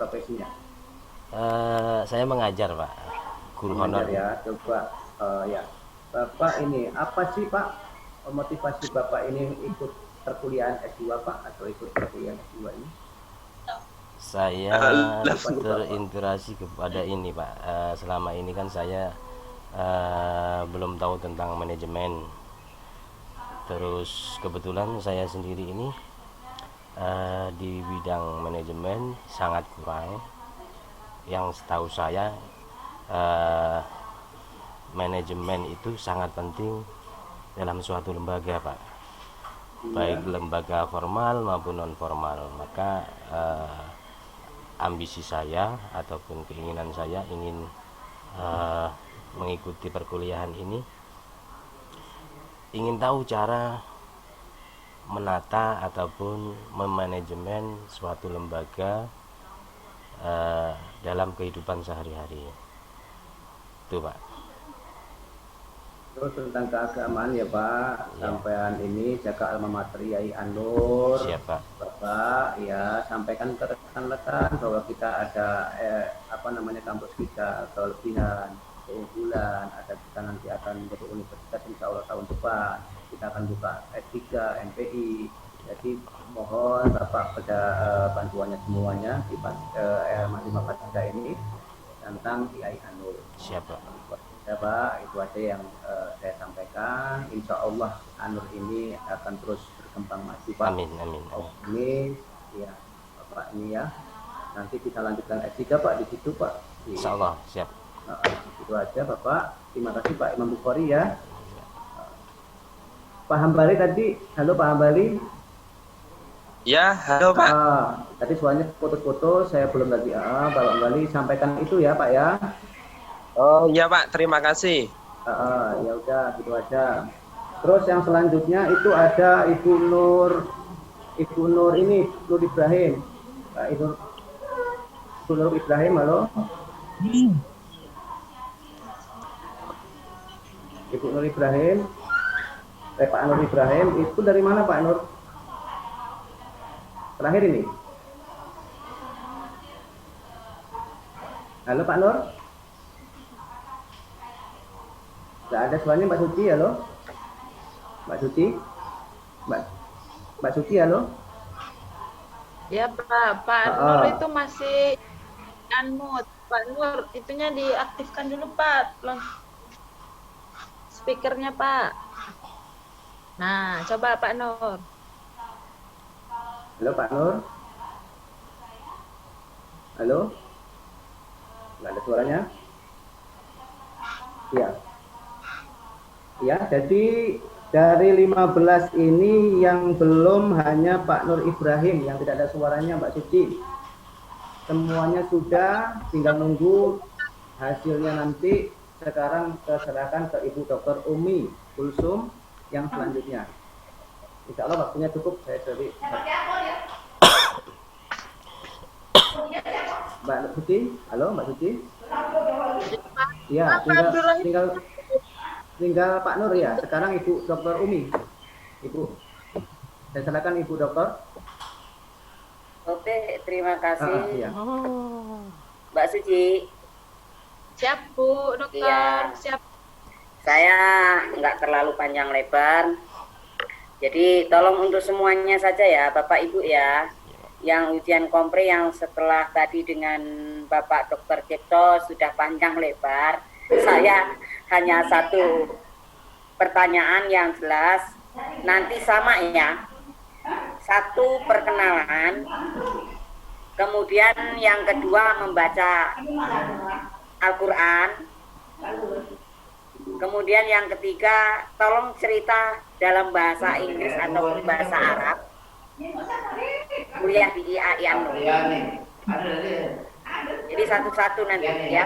Profesinya? Saya mengajar Pak, guru honor. Ya, coba ya. Bapak ini apa sih Pak motivasi Bapak ini ikut perkuliahan S2 Pak atau ikut perkuliahan S2 ini? Saya terinspirasi kepada ini Pak. Selama ini kan saya belum tahu tentang manajemen. Terus kebetulan saya sendiri ini di bidang manajemen sangat kurang. Yang setahu saya manajemen itu sangat penting dalam suatu lembaga Pak, baik lembaga formal maupun non formal. Maka ambisi saya ataupun keinginan saya ingin mengikuti perkuliahan ini, ingin tahu cara menata ataupun memanajemen suatu lembaga dalam kehidupan sehari-hari. Itu Pak. Terus tentang keagamaan ya Pak, sampaian ini jaga alma mater Yai An-Nur. Siap Pak. Bapak ya sampaikan ke rekan-rekan bahwa kita ada kampus kita kelebihan, keunggulan, ada kita nanti akan beruniversitas insya Allah tahun depan. Kita akan buka S3, MPI. Jadi mohon Bapak pada bantuannya semuanya di Mahkamah Fatida ini tentang Yai An-Nur. Siap Pak. Ya Pak, itu aja yang saya sampaikan. Insya Allah An-Nur ini akan terus berkembang maju Pak. Amin, amin. Amin. Ya, Bapak ini ya. Nanti kita lanjutkan S3 Pak di situ Pak. Insya Allah, siap. Itu aja Bapak. Terima kasih Pak Imam Bukhari ya. Pak Hambali tadi, halo Pak Hambali. Ya, halo Pak. Tadi suaranya putus-putus, saya belum lagi. Pak Hambali sampaikan itu ya Pak ya. Oh iya Pak, terima kasih. Ya udah gitu aja. Terus yang selanjutnya itu ada Ibu Nur ini, Nur Ibrahim. Ibu Nur Ibrahim, halo. Ibu Nur Ibrahim. Pak Nur Ibrahim itu dari mana Pak Nur? Terakhir ini. Halo Pak Nur. Nggak ada suaranya Mbak Suci, halo? Mbak Suci? Mbak Suci, halo? Ya Pak Nur itu masih unmute. Pak Nur, itunya diaktifkan dulu Pak. Speakernya Pak. Nah, coba Pak Nur. Halo Pak Nur? Halo? Nggak ada suaranya? Iya. Ya, jadi dari 15 ini yang belum hanya Pak Nur Ibrahim yang tidak ada suaranya Mbak Suci. Semuanya sudah, tinggal nunggu hasilnya nanti. Sekarang serahkan ke Ibu Dr. Umi Kulsum yang selanjutnya. Insya Allah waktunya cukup. Saya dari Mbak Suci. Halo Mbak Suci. Iya, tinggal Pak Nur ya. Sekarang Ibu Dr. Umi. Ibu, saya silakan Ibu Dokter. Oke, terima kasih. Iya. Mbak Suci. Siap Bu Dokter. Iya. Siap. Saya nggak terlalu panjang lebar. Jadi tolong untuk semuanya saja ya Bapak Ibu ya. Yang ujian kompre yang setelah tadi dengan Bapak Dr. Cipto sudah panjang lebar. Saya hanya satu pertanyaan yang jelas, nanti sama ya. Satu perkenalan, kemudian yang kedua membaca Al-Quran, kemudian yang ketiga tolong cerita dalam bahasa Inggris atau bahasa Arab, kuliah di IAI An-Nur. Jadi satu-satu nanti ya.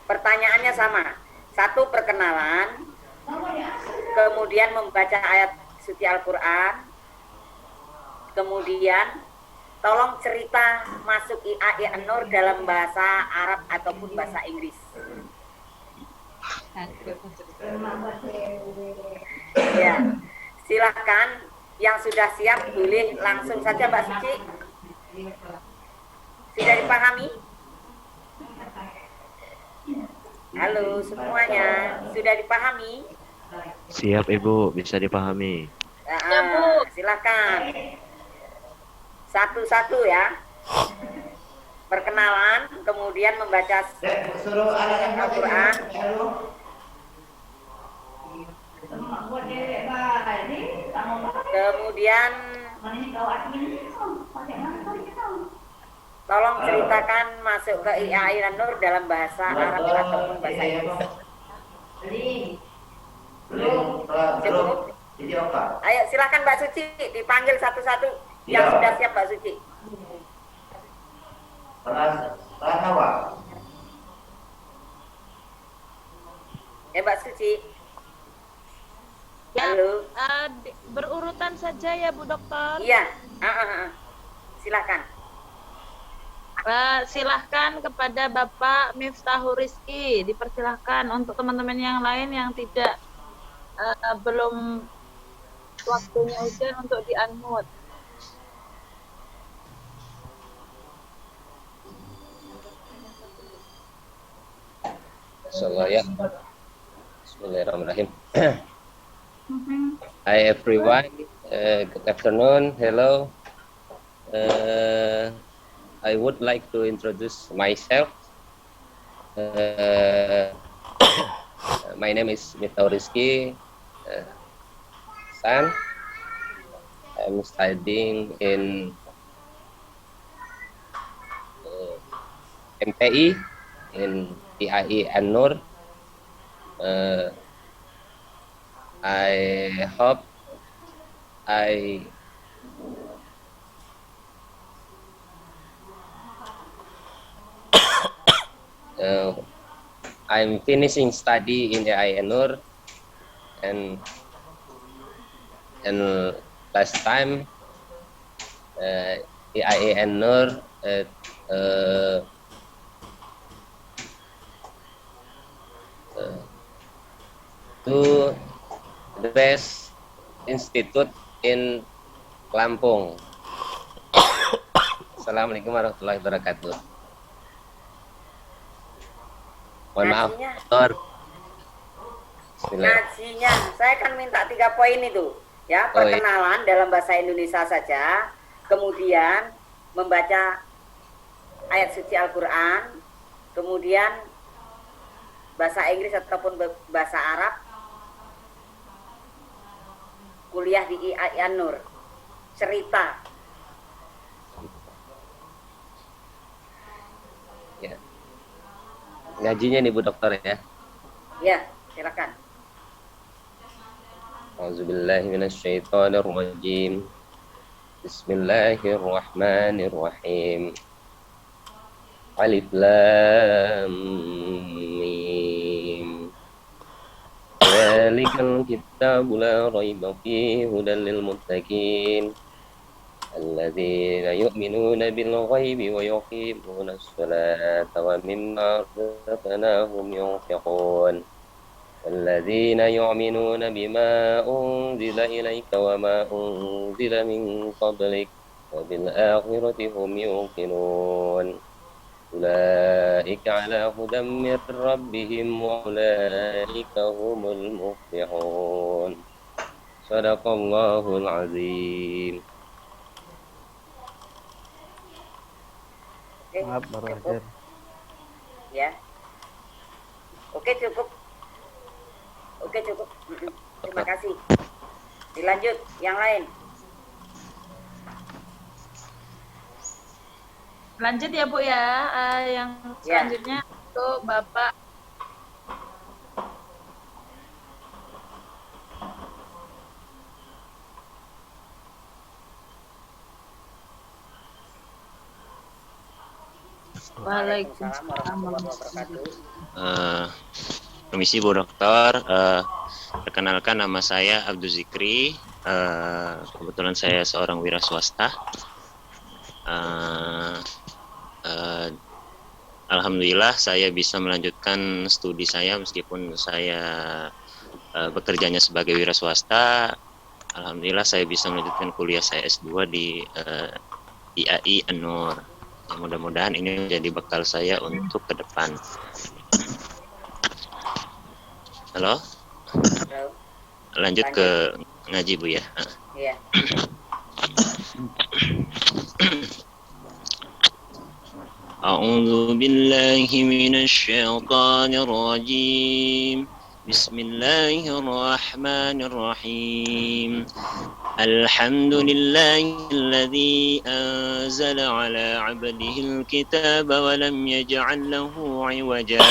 Pertanyaannya sama. Satu perkenalan, kemudian membaca ayat suci Al-Quran, kemudian tolong cerita masuk IAI An-Nur dalam bahasa Arab ataupun bahasa Inggris. Ya, silakan yang sudah siap boleh langsung saja Mbak Suci. Sudah dipahami? Halo semuanya, sudah dipahami? Siap Ibu, bisa dipahami. Silakan. Satu-satu ya. Perkenalan, kemudian membaca Al-Quran. Kemudian tolong ceritakan masuk ke IAI An-Nur dalam bahasa Arab ataupun bahasa Inggris. Cukup? Ayo silakan Mbak Suci, dipanggil satu-satu yang sudah siap Mbak Suci. Ya Mbak Suci. Halo. Berurutan saja ya Bu Dokter. Iya. Silakan. Silahkan kepada Bapak Miftahul Rizki, dipersilahkan. Untuk teman-teman yang lain yang tidak belum waktunya ujian untuk di-unmute. Insyaallah ya. Bismillahirrahmanirrahim. Hi everyone, good afternoon, hello. I would like to introduce myself. My name is Miftahul Rizki, son. I'm studying in MPI in IAI An-Nur. I hope I'm finishing study in IAI An-Nur, and last time IAI An-Nur to the best institute in Lampung. Assalamualaikum warahmatullahi wabarakatuh. Mohon maaf, Dokter. Ngajinya, saya akan minta 3 poin itu. Ya, perkenalan dalam bahasa Indonesia saja, kemudian membaca ayat suci Al-Quran, kemudian bahasa Inggris ataupun bahasa Arab, kuliah di IAI An-Nur, cerita. Ya. Ngajinya nih Bu Dokter ya. Ya, silakan. A'udzubillahi minasyaitonirrajim. Bismillahirrahmanirrahim. Alif Lam Mim. Dzalikal kitabu la raiba fihi hudan lil muttaqin. Alladzina yu'minuna bil ghaibi wa yuqimuna as-salata wa mimma razaqnahum yunfiqun. Alladzina yu'minuna bima unzila ilayka wa ma unzila min qablik wa bil akhirati hum yuqinun. Ulaika ala hudan min rabbihim wa ulaika humul muflihun. Shadaqallahul azim. Maaf, baru ajar. Ya. Oke, cukup. Terima kasih. Dilanjut yang lain. Lanjut ya Bu ya. Yang selanjutnya untuk Bapak Waalaikumsalam warahmatullahi wabarakatuh. Permisi Bu Dokter, perkenalkan nama saya Abdul Zikri, kebetulan saya seorang wira swasta. Alhamdulillah saya bisa melanjutkan studi saya meskipun saya bekerjanya sebagai wira swasta. Alhamdulillah saya bisa melanjutkan kuliah saya S2 di IAI An-Nur. Mudah-mudahan ini menjadi bekal saya untuk ke depan. Halo? Lanjut ke ngaji Bu ya. Iya. A'udzu billahi minasy syaithanir rajim. Bismillahirrahmanirrahim. Alhamdulillahilladzi anzala ala 'abdihi al-kitaba wa lam yaj'al lahu 'iwaja.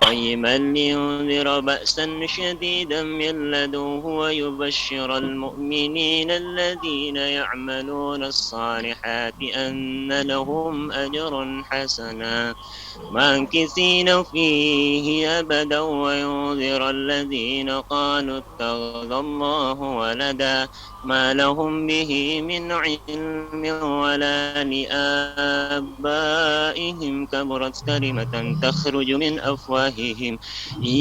قيما لينذر بأسا شديدا من لدنه ويبشر المؤمنين الذين يعملون الصالحات أن لهم أجرا حسنا ماكثين فيه أبدا وينذر الذين قالوا اتخذ الله ولدا ما لهم به من علم ولا لآبائهم كبرت كلمة تخرج من أفواههم إن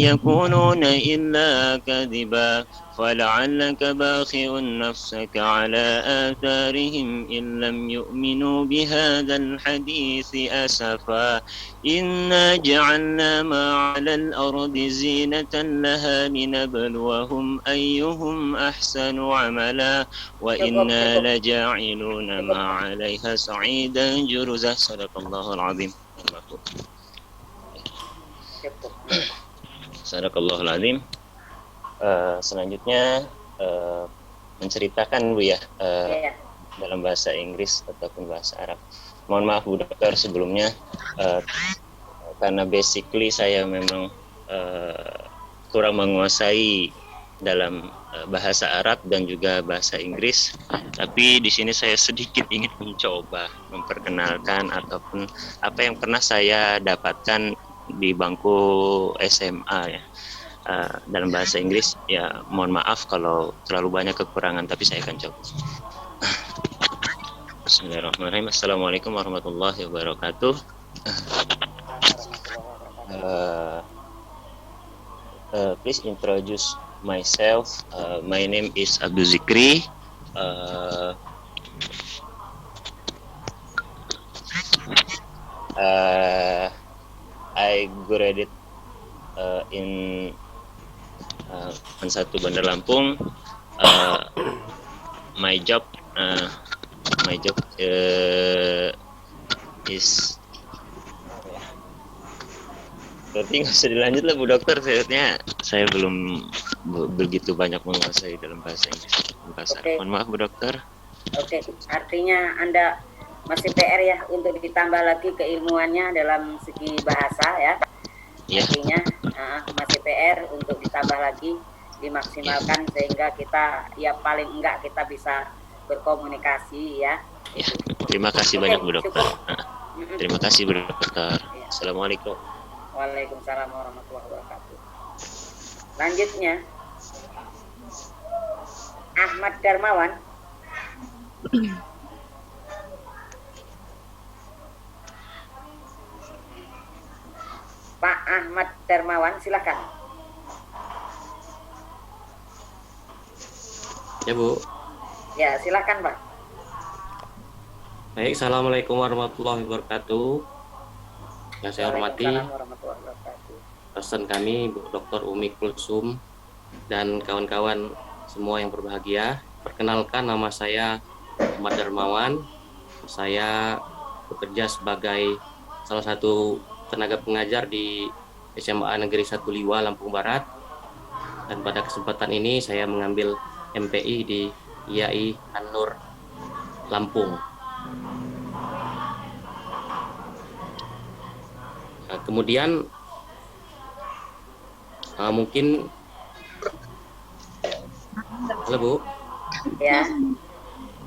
يكونون إلا كذبا فلعلك باخع نفسك على آثارهم إن لم يؤمنوا بهذا الحديث أسفا إنا جعلنا ما على الأرض زينة لها لنبلوهم أيهم أحسن عملا وإنا لجاعلون ما عليها صعيدا جرزا صدق الله العظيم. Sadaqallahul Azim. Selanjutnya menceritakan Bu ya, dalam bahasa Inggris ataupun bahasa Arab. Mohon maaf Bu Dokter sebelumnya, karena basically saya memang kurang menguasai dalam bahasa Arab dan juga bahasa Inggris. Tapi di sini saya sedikit ingin mencoba memperkenalkan ataupun apa yang pernah saya dapatkan di bangku SMA ya. Dalam bahasa Inggris ya, mohon maaf kalau terlalu banyak kekurangan, tapi saya akan coba. Bismillahirrahmanirrahim. Assalamualaikum warahmatullahi wabarakatuh. Please introduce myself. My name is Abdul Zikri. I graduated in Satu Bandar Lampung. My job is berarti nggak usah dilanjut lah Bu Dokter. Saya belum begitu banyak menguasai dalam bahasa Inggris. Mohon maaf Bu Dokter. Oke, artinya Anda masih PR ya untuk ditambah lagi keilmuannya dalam segi bahasa ya. Artinya masih PR untuk ditambah lagi, dimaksimalkan sehingga kita ya paling enggak kita bisa berkomunikasi ya. Terima kasih banyak Bu Dokter. Terima kasih Bu Dokter. Assalamualaikum. Waalaikumsalam warahmatullahi wabarakatuh. Lanjutnya Ahmad Darmawan. Pak Ahmad Darmawan, silakan. Ya Bu. Ya, silakan Pak. Baik, Assalamualaikum warahmatullahi wabarakatuh. Yang saya hormati dosen kami Bu Dr. Umi Kulsum dan kawan-kawan semua yang berbahagia. Perkenalkan, nama saya Ahmad Darmawan. Saya bekerja sebagai salah satu tenaga pengajar di SMA Negeri 1 Liwa, Lampung Barat. Dan pada kesempatan ini saya mengambil MPI di IAI An-Nur, Lampung. Nah, kemudian mungkin halo Bu. Ya,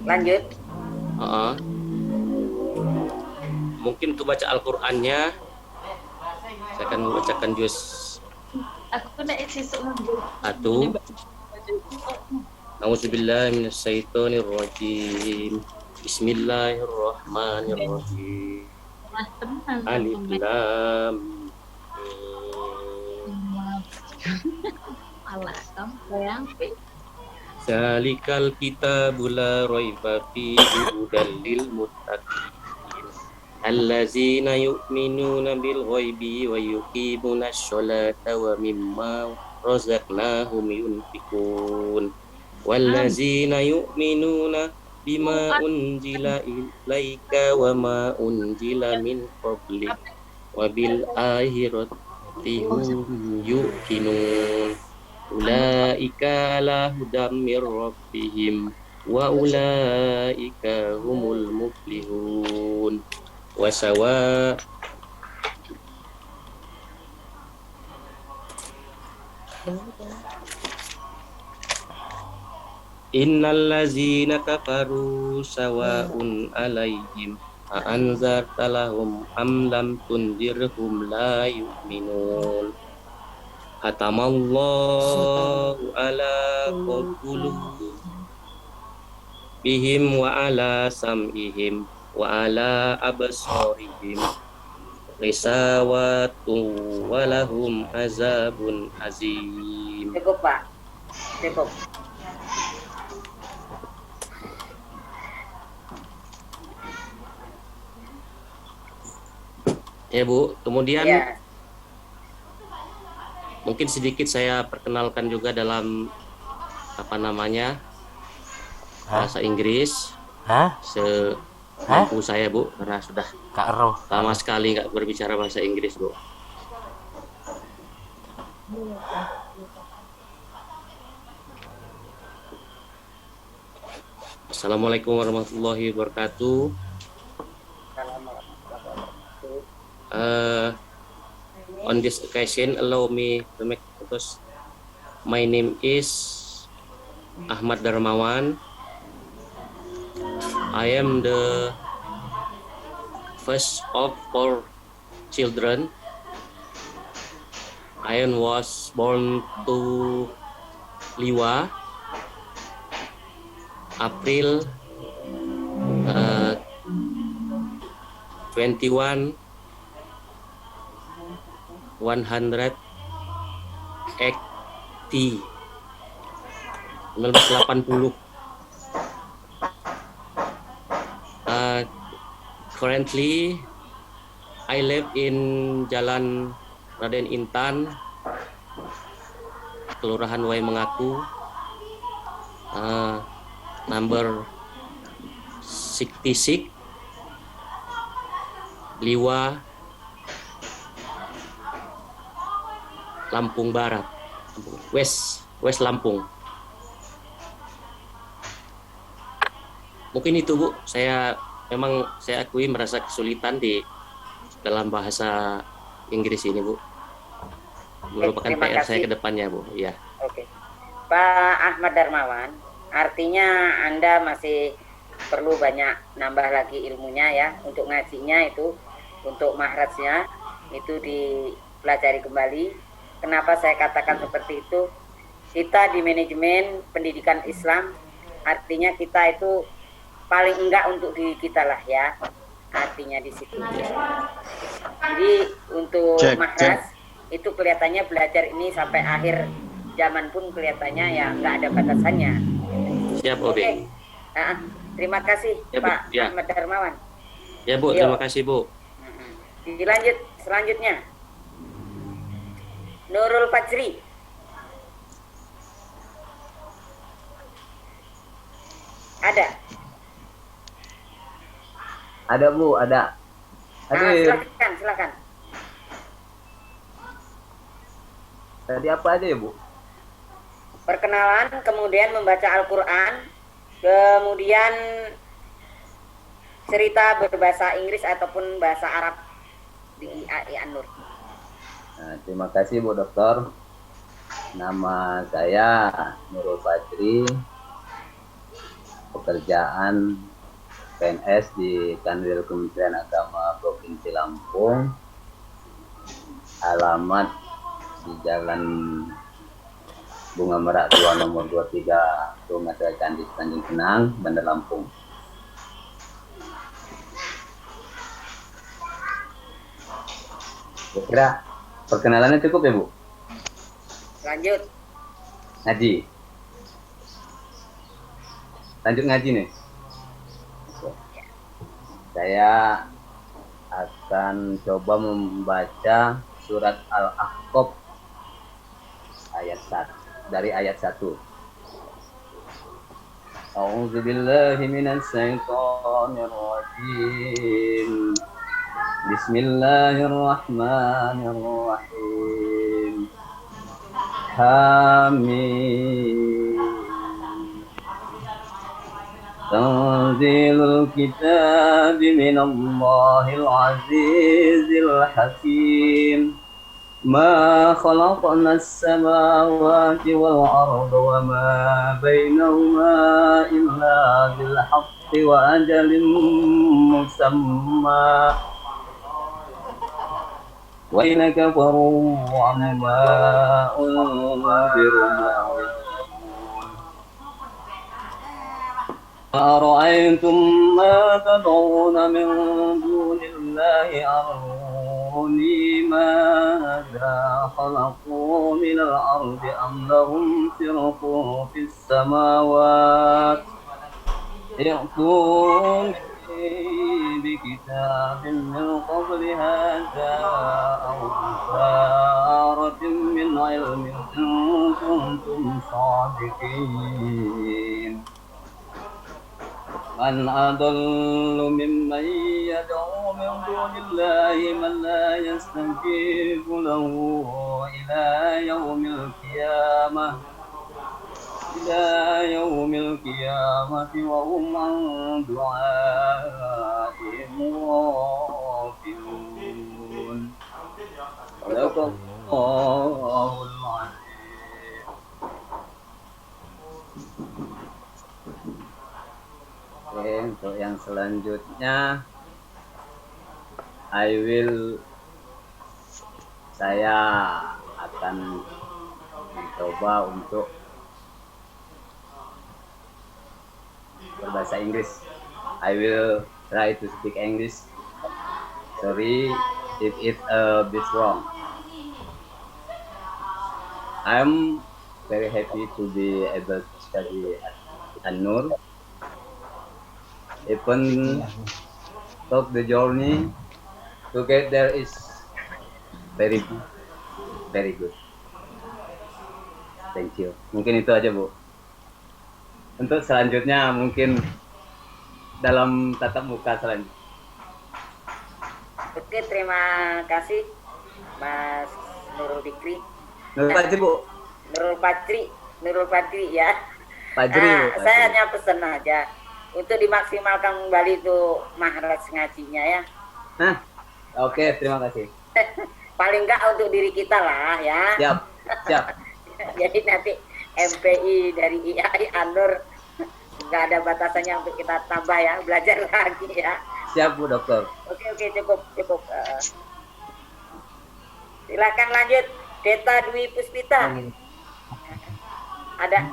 lanjut. Mungkin untuk baca Al-Qur'annya saya akan membacakan juz Aku nak isi semua. A'udzubillahi minasyaitonirrajim. Bismillahirrahmanirrahim. Alif Lam Mim. Zalikal kitabul la raiba fihi hudal lil muttaqin. Allazina yu'minuna bil ghaibi wa yuqimuna sholata wa mimma razaqnahum yunfiqun. Wallazina yu'minuna bima unzila ilaika wa ma unzila min qablik wa bil akhirati hum yuqinun. Ulaika ala hudam mir rabbihim wa ulaika humul muflihun. Wasawa innal ladzina kafaru sawaun alaihim a anzarta lahum am lam tunzirhum la yu'minun. Khatamallahu ala qulubihim wa ala sam'ihim wa ala absarihim risawatu wa lahum azabun azim. Cukup Pak, cukup. Ya Bu, kemudian Ya. mungkin sedikit saya perkenalkan juga dalam bahasa Inggris. Mampu saya Bu, karena sudah lama sekali nggak berbicara bahasa Inggris Bu. Assalamualaikum warahmatullahi wabarakatuh. On this occasion, allow me to make photos. My name is Ahmad Darmawan. I am the first of 4 children. I was born to Liwa, April 21 1980. Currently, I live in Jalan Raden Intan, Kelurahan Wai Mengaku, number 66, Liwa, Lampung Barat, West Lampung. Mungkin itu Bu, saya akui merasa kesulitan di dalam bahasa Inggris ini Bu. Merupakan PR saya ke depannya Bu. Ya. Oke. Pak Ahmad Darmawan, artinya Anda masih perlu banyak nambah lagi ilmunya ya, untuk ngajinya itu, untuk mahrajnya itu dipelajari kembali. Kenapa saya katakan seperti itu? Kita di manajemen pendidikan Islam, artinya kita itu paling enggak untuk diri kita lah ya, artinya di situ. Jadi untuk mahraj itu kelihatannya belajar ini sampai akhir zaman pun kelihatannya ya enggak ada batasannya. Siap Bu. Oke. Terima kasih ya, Bu. Pak Ahmad Darmawan. Ya Bu, terima kasih Bu. Dilanjut selanjutnya. Nurul Fajri. Ada? Ada Bu, ada. Silakan. Tadi apa aja ya Bu? Perkenalan, kemudian membaca Al-Quran, kemudian cerita berbahasa Inggris ataupun bahasa Arab di AI An-Nur. Nah, terima kasih Bu Dokter. Nama saya Nurul Fajri, pekerjaan PNS di Kanwil Kementerian Agama Provinsi Lampung, alamat di Jalan Bunga Merak 2 nomor 23 Rumah Saya Candi Tanjung Pinang, Bandar Lampung. Kira perkenalannya cukup ya Bu? Lanjut. Ngaji. Lanjut ngaji nih. Saya akan coba membaca surat Al-Ahqaf ayat 1 dari ayat 1. A'udzu billahi minasy syaithanir rajim. Bismillahirrahmanirrahim. Hamim. Tanzilul kitabi minallahil azizil hakim. Ma khalaqna as-samawati wal arda wa ma bainahuma illa bil haqqi wa ajalin musamma. Wa in kafaru amma unziru أرأيتم ما تدعون من دون الله أروني ماذا خلقوا من الأرض أم لهم شرك في السماوات ائتوني بكتاب من قبل هذا أو بشارة من علم إن كنتم صادقين. من أضل ممن يدعو من دون الله من لا يستجيب له إلى يوم القيامة وهم عن دعائهم غافلون. صدق الله العظيم. Oke, untuk yang selanjutnya saya akan mencoba untuk berbahasa Inggris. I will try to speak English. Sorry if it's a bit wrong. I'm very happy to be able to study at An-Nur. Even though the journey to get there is very good. Thank you. Mungkin itu aja Bu. Untuk selanjutnya mungkin dalam tatap muka selanjutnya. Oke, terima kasih Mas Nurul Fikri. Nurul Fajri Bu. Nurul Fajri ya. Fajri Bu. Saya hanya pesan aja untuk dimaksimalkan kembali itu mahraj ngajinya ya. Nah, oke, terima kasih. Paling enggak untuk diri kita lah ya. Siap. Jadi nanti MPI dari IAI An-Nur nggak ada batasannya untuk kita tambah ya, belajar lagi ya. Siap Bu Dokter. Oke, cukup. Silakan lanjut, Deta Dwi Puspita. Ada?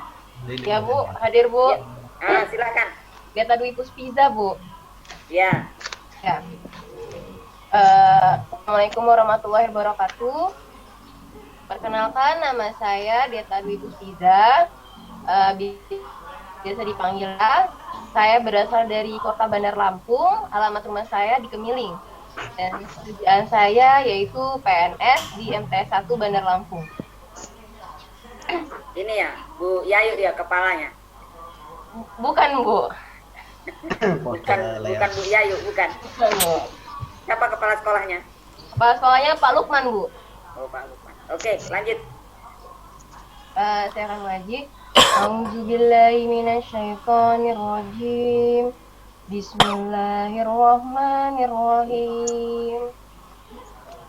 Ya Bu, hadir Bu. Ya. Silakan. Deta Dwi Puspiza Bu. Ya. Assalamualaikum warahmatullahi wabarakatuh. Perkenalkan, nama saya Deta Dwi Puspiza. Biasa dipanggil A. Saya berasal dari Kota Bandar Lampung. Alamat rumah saya di Kemiling. Dan pekerjaan saya yaitu PNS di MTS 1 Bandar Lampung. Ini ya, Bu Yayu ya kepalanya. Bukan Bu. bukan Bu Yayu, bukan. Siapa kepala sekolahnya? Kepala sekolahnya Pak Lukman Bu. Oh, Pak Lukman. Oke, lanjut. Saya akan mengaji. A'udzubillahi minasyaitonirrajim. Bismillahirrahmanirrahim.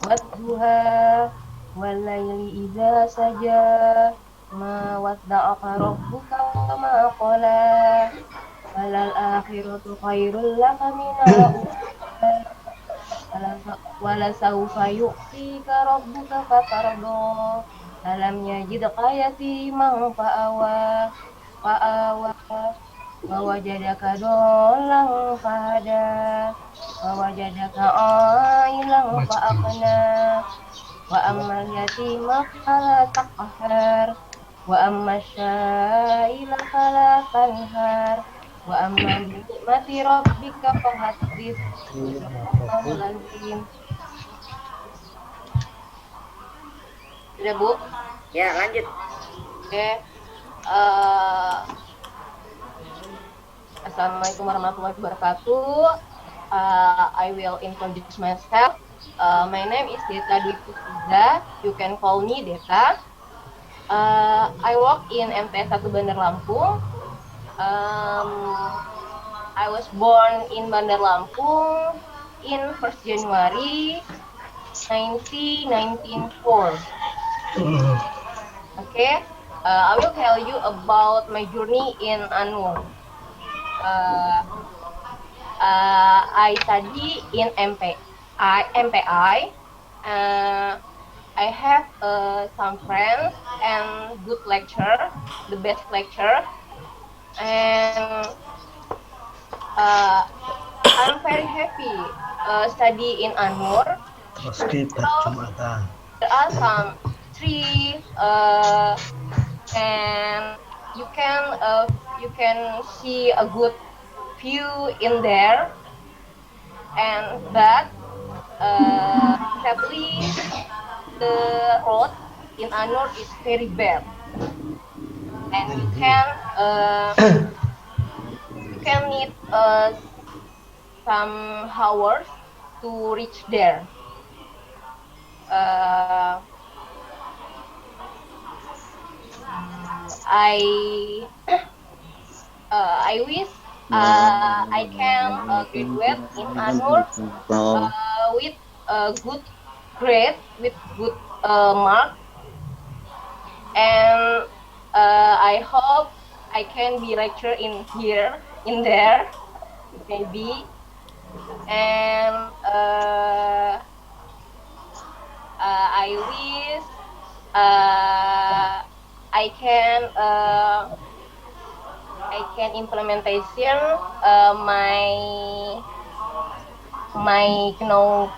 Wadduha walaili idza saja ma wadda'aka rabbuka ma qala walal akhiratu khairul laka minal wala sawfa yu'tika rabbuka fatarda alam yajidka yatiman fa'awa wa wajadaka dolang fahada, wa wajadaka ailang fa'aqna, wa ammal yatima fala taqhar, wa amma syaila fala tanhar, wa amma bi ni'mati rabbika fahaddits. Astagfirullahaladzim. Sudah, Bu? Ya, lanjut. Oke. Assalamualaikum warahmatullahi wabarakatuh. I will introduce myself. My name is Deta Dwi Pustiza. You can call me Deta. I work in MTS 1 Bandar Lampung. I was born in Bandar Lampung in 1st January 1994. Okay, I will tell you about my journey in Anur. I study in MPI. I have some friends and good lecture, the best lecture, and I'm very happy study in Anur. There are some trees, and you can see a good view in there, and but sadly the road in Anur is very bad, and you can need some hours to reach there. I wish I can graduate in Anur with a good grade, with good mark, and I hope I can be lecturer in there, maybe, and I wish I can implementation my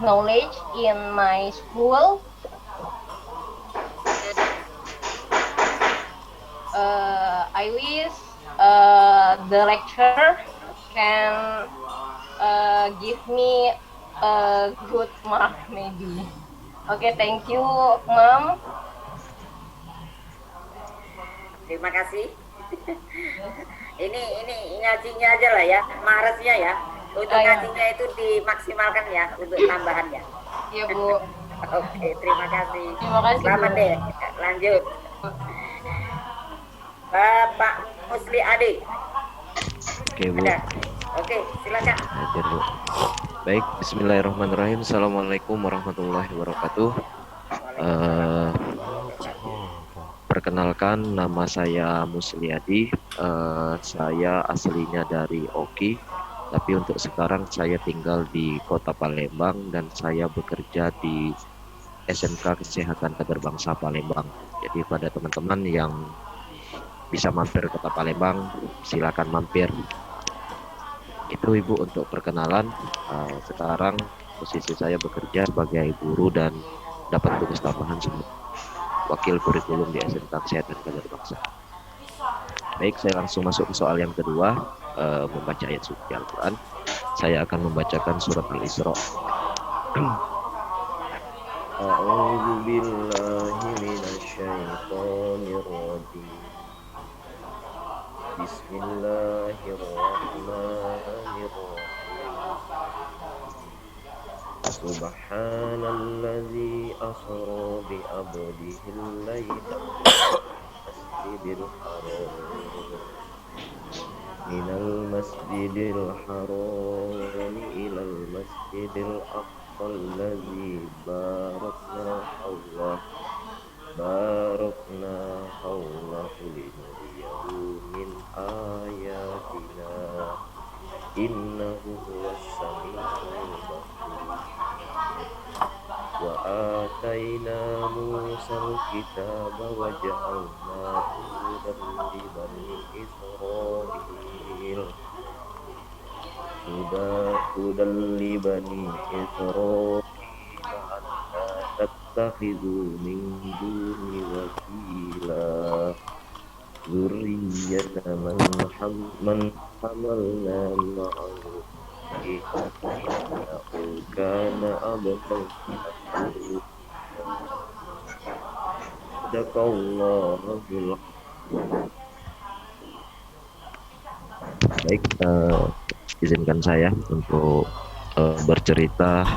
knowledge in my school. I wish the lecturer can give me a good mark, maybe. Okay, thank you, Mom. Terima kasih. ini ngajinya aja lah ya, Maresnya ya. Untuk ngajinya itu dimaksimalkan ya, untuk tambahan ya. Iya, Bu. Oke, terima kasih. Terima kasih, Selamat Bu. deh. Lanjut. Bapak Musli Ade. Oke, Bu. Ada. Oke, silakan. Ajar, Bu. Baik, bismillahirrahmanirrahim. Assalamualaikum warahmatullahi wabarakatuh. Perkenalkan, nama saya Musliadi. Saya aslinya dari Oki, tapi untuk sekarang saya tinggal di Kota Palembang dan saya bekerja di SMK Kesehatan Kader Bangsa Palembang. Jadi pada teman-teman yang bisa mampir ke Kota Palembang, silakan mampir. Itu Ibu untuk perkenalan. Sekarang posisi saya bekerja sebagai guru dan dapat tugas tambahan sebagai wakil kurikulum di SMK Kesehatan Kader Bangsa. Baik, saya langsung masuk ke soal yang kedua, membaca ayat suci Al-Quran. Saya akan membacakan surat Al-Isra. A'udzu billahi minasyaitonir rajim. Bismillahirrahmanirrahim. Subhanalladzi asra bi abdihi al-laila masjidil haram minal masjidil haram ilal masjidil aqsa alladzi barakna hawlahu linuriyahu min ayatina innahu huwas samiul basir. Wa آتينا موسى الكتاب وجعلناه هدى لبني إسرائيل هدى لبني إسرائيل ألا تتخذوا من دوني وكيلا ذرية من حملنا معه إنه كان عبدا صدق الله العظيم. Baik, izinkan saya untuk bercerita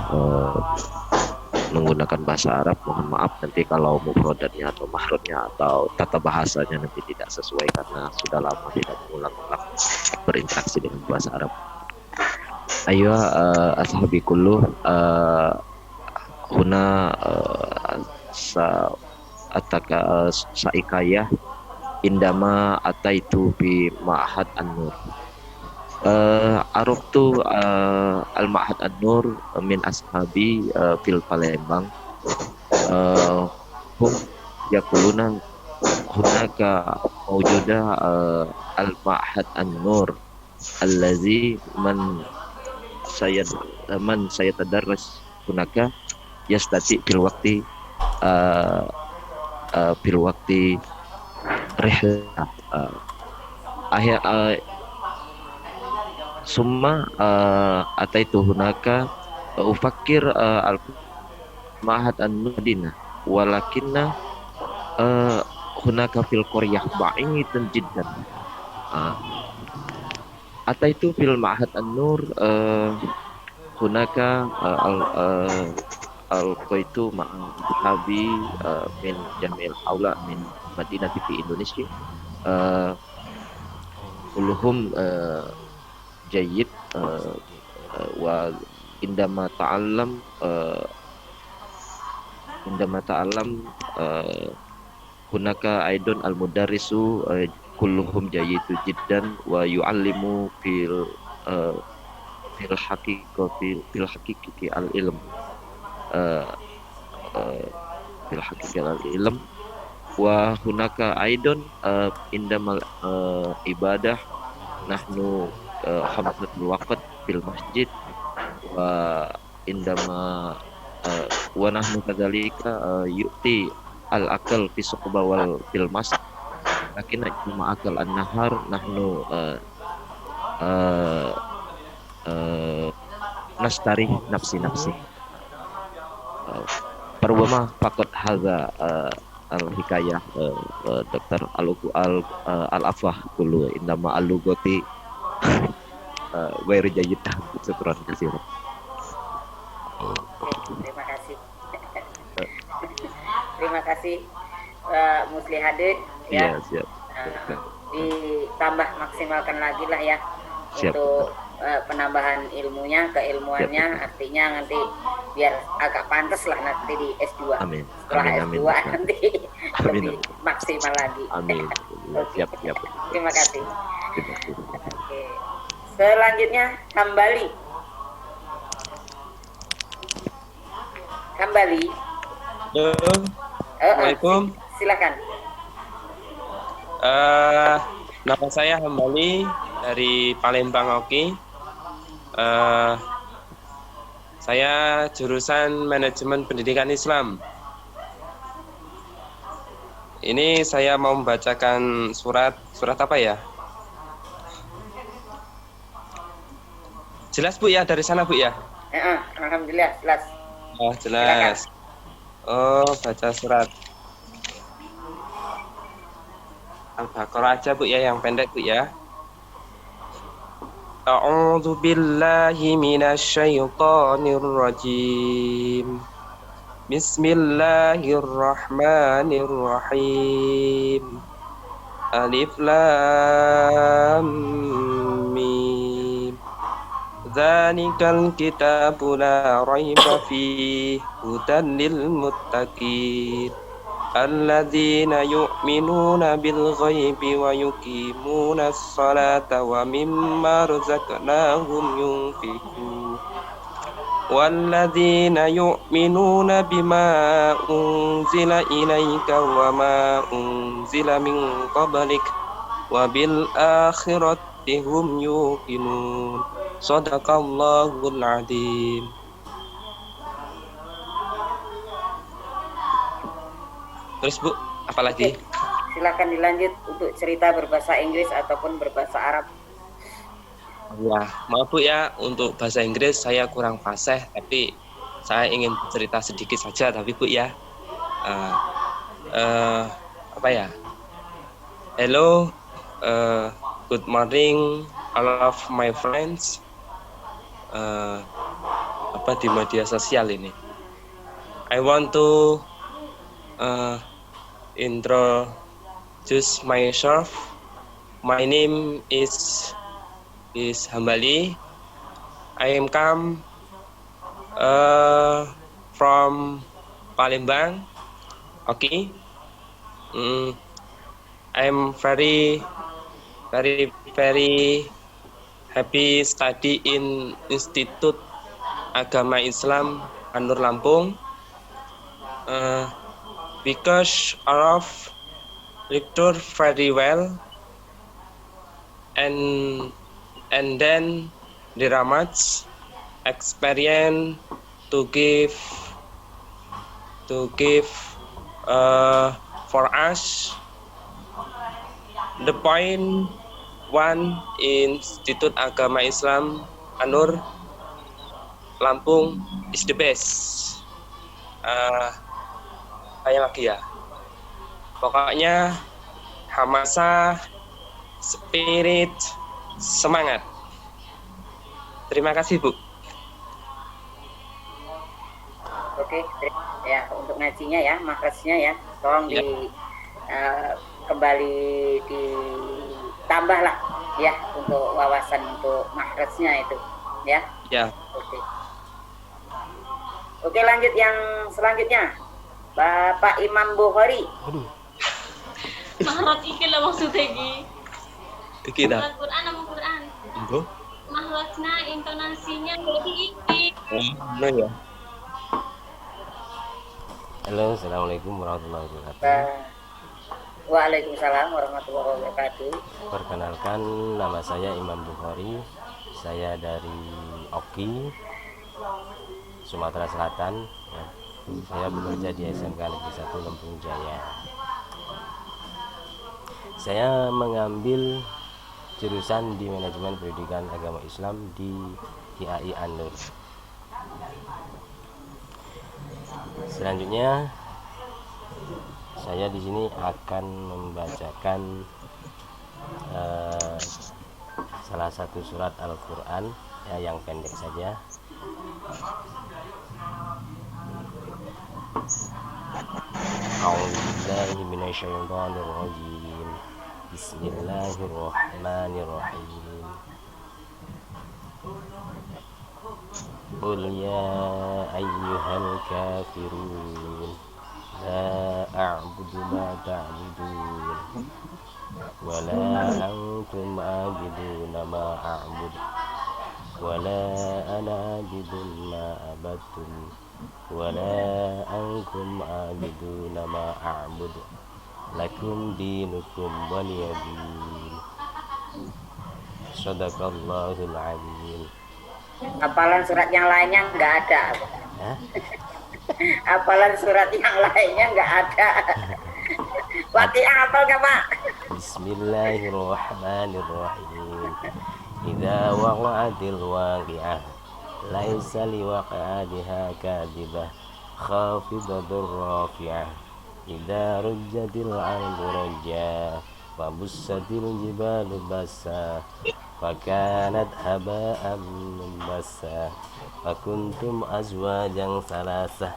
menggunakan bahasa Arab. Mohon maaf nanti kalau mufradatnya atau mahrudnya atau tata bahasanya nanti tidak sesuai karena sudah lama tidak mengulang-ulang berinteraksi dengan bahasa Arab. Ayo ashabi kullu huna saikaya indama ataitu bi ma'had an-nur. Araftu al-ma'had an-nur min ashabi fil Palembang. Hum yaquluna hunaka mawjuda al-ma'had an-nur allazi man sayatadarras hunaka yastati fil waqti rihlah summa ataitu hunaka ufakir al ma'had an-nurdina walakinna hunaka fil qaryah ba'idan jiddan. Ataitu fil ma'had an-nur hunaka al-qaitu ma'habi min jamil aula min Madinah fi Indonesia kulluhum jayyid wa indama ta'allam hunaka aidon al-mudarrisu kulluhum jayyidu jiddan wa yu'allimu fil haqiqati al-ilm fil haqiqati al-ilm wa hunaka aidon indamal ibadah nahnu hamdatul waqt fil masjid wa indama wa nahnu kadzalika yu'ti al-akal fi suqba wal fil masjid lakin cuma akal an-nahar nahnu nastari nafsi perwama fakot hadza al-hikayah Dr. al-afah kullu indama al-lugati wairu jayyid. Syukran kasih. Terima kasih. Terima kasih Musli Hadid ya. Siap. Ditambah maksimalkan lagi lah ya. Siap. Untuk penambahan ilmunya, keilmuannya, siap. Artinya nanti biar agak pantas lah nanti di S2. Amin. Setelah amin, S2 amin. nanti lebih maksimal lagi. Amin. Siap. Terima kasih. Oke. Selanjutnya kembali. Assalamualaikum. Silakan. Nama saya Hambali dari Palembang Oki. Saya jurusan manajemen pendidikan Islam. Ini saya mau membacakan surat apa ya? Jelas Bu ya dari sana Bu ya? Alhamdulillah jelas. Oh jelas. Oh baca surat Al-Baqarah aja Bu ya, yang pendek Bu ya. A'udzu billahi minasyaitonir rajim. Bismillahirrahmanirrahim. Alif lam mim. Dzalikal kitabu la raiba fihi hudan lil muttaqin. Alladzina yu'minuna bil ghaibi wa yuqimuna as-salata wa mimma razaqnahum yunfiqun. والذين يؤمنون بما أنزل إليك وما أنزل من قبلك وبالآخرة هم يوقنون صدق الله العظيم. Terus Bu, apa lagi? Silakan dilanjut untuk cerita berbahasa Inggris ataupun berbahasa Arab. Ya, maaf Bu ya, untuk bahasa Inggris saya kurang fasih, tapi saya ingin cerita sedikit saja, tapi Bu ya, apa ya? Hello, good morning, all of my friends. Apa di media sosial ini? I want to introduce myself. My name is Hambali. I am come from Palembang. Okay. I am very happy study in Institut Agama Islam An-Nur Lampung. Because of lecture very well, and then there are much experience to give for us. The point one Institut Agama Islam An-Nur Lampung is the best. Kayak lagi ya, pokoknya hamasa, spirit, semangat. Terima kasih Bu. Oke, ya untuk ngajinya ya, makrasnya ya, tolong kembali ditambah lah ya untuk wawasan untuk makrasnya itu ya. Ya. Oke, lanjut yang selanjutnya. Bapak Imam Bukhari. Mahrot iki lho maksudnya iki. Iki dah. Quran sama Quran. Enggak. Mahrotnya intonasinya jadi iki. Nah ya. Halo, assalamualaikum warahmatullahi wabarakatuh. Waalaikumsalam warahmatullahi wabarakatuh. Perkenalkan, nama saya Imam Bukhari. Saya dari Oki, Sumatera Selatan. Saya bekerja di SMK Negeri 1 Lampung Jaya. Saya mengambil jurusan di Manajemen Pendidikan Agama Islam di IAI An-Nur. Selanjutnya saya di sini akan membacakan salah satu surat Al-Quran ya, yang pendek saja. A'udzubillahi minasyaitonir rajim. Bismillahirrahmanirrahim. Qul ya ayyuhal kafirun la a'budu ma ta'budun wa la antum a'buduna ma a'budu wa la ana a'budun ma abattum wala ankum abiduna ma a'budu lakum dinukum waliyadin. Shadaqallahul azim. Hafalan surat yang lainnya nggak ada. Hafalan surat yang lainnya nggak ada. Fatihah hafal nggak Pak? Bismillahirrahmanirrahim. Idza waqa'atil waqi'ah laisa liwaqa'atiha kadibah khafidatur rafi'ah idza rujjatil 'ardu rajja wa bussatil jibalu bassa fakanat haba'an munbassa wa kuntum azwajan salasah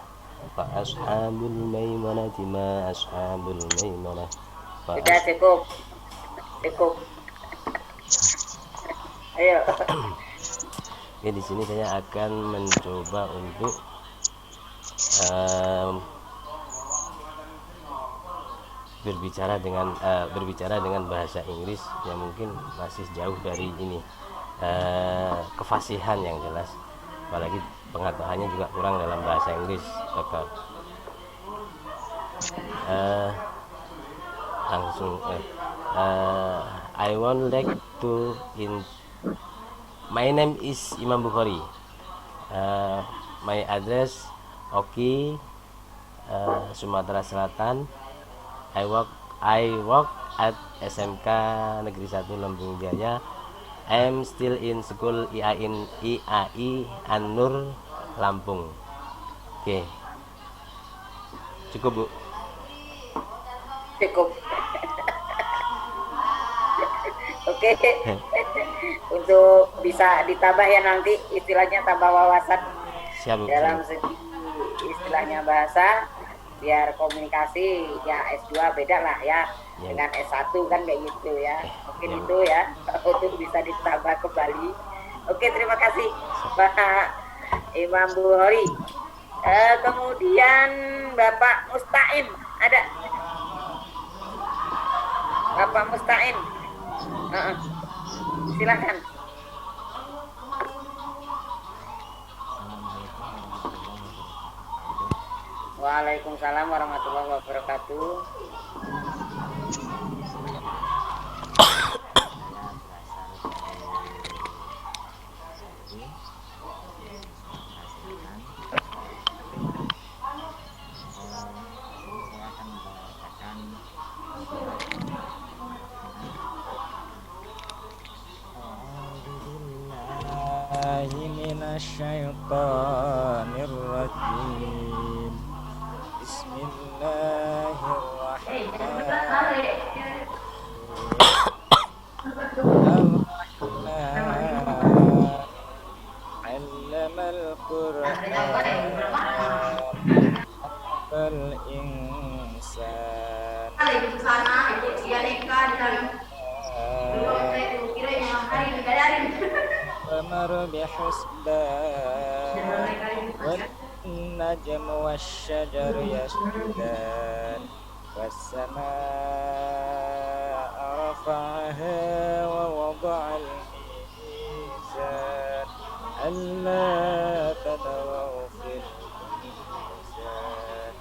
fa ashabul maimanati ma ashabul maimanah. Sudah cukup. Ayo. Oke, di sini saya akan mencoba untuk berbicara dengan bahasa Inggris yang mungkin masih jauh dari ini kefasihan yang jelas. apalagi pengetahuannya juga kurang dalam bahasa Inggris, Dokter. Langsung I want like to my name is Imam Bukhari. My address Oki, Sumatera Selatan. I work at SMK Negeri 1 Lembung Jaya. I'm still in school IAI An-Nur Lampung. Oke. Cukup, Bu. Cukup. Oke. Untuk bisa ditambah ya nanti istilahnya tambah wawasan. Siap, Bu. Dalam segi istilahnya bahasa, biar komunikasi ya S2 beda lah ya, dengan S1 kan kayak gitu ya. Mungkin itu ya untuk bisa ditambah kembali. Oke, terima kasih Pak Imam Bukhari. Kemudian Bapak Musta'in ada? Bapak Musta'in, silakan. Waalaikumsalam warahmatullahi wabarakatuh. Minasyaitonirrajim. Bismillahirrahmanirrahim. Allamal Qur'an Al insan. Qamar bihusban wan najmu wasyajaru yasjudan was samaa'a rafa'aha wa wada'al mizan alla tadghaw fil mizan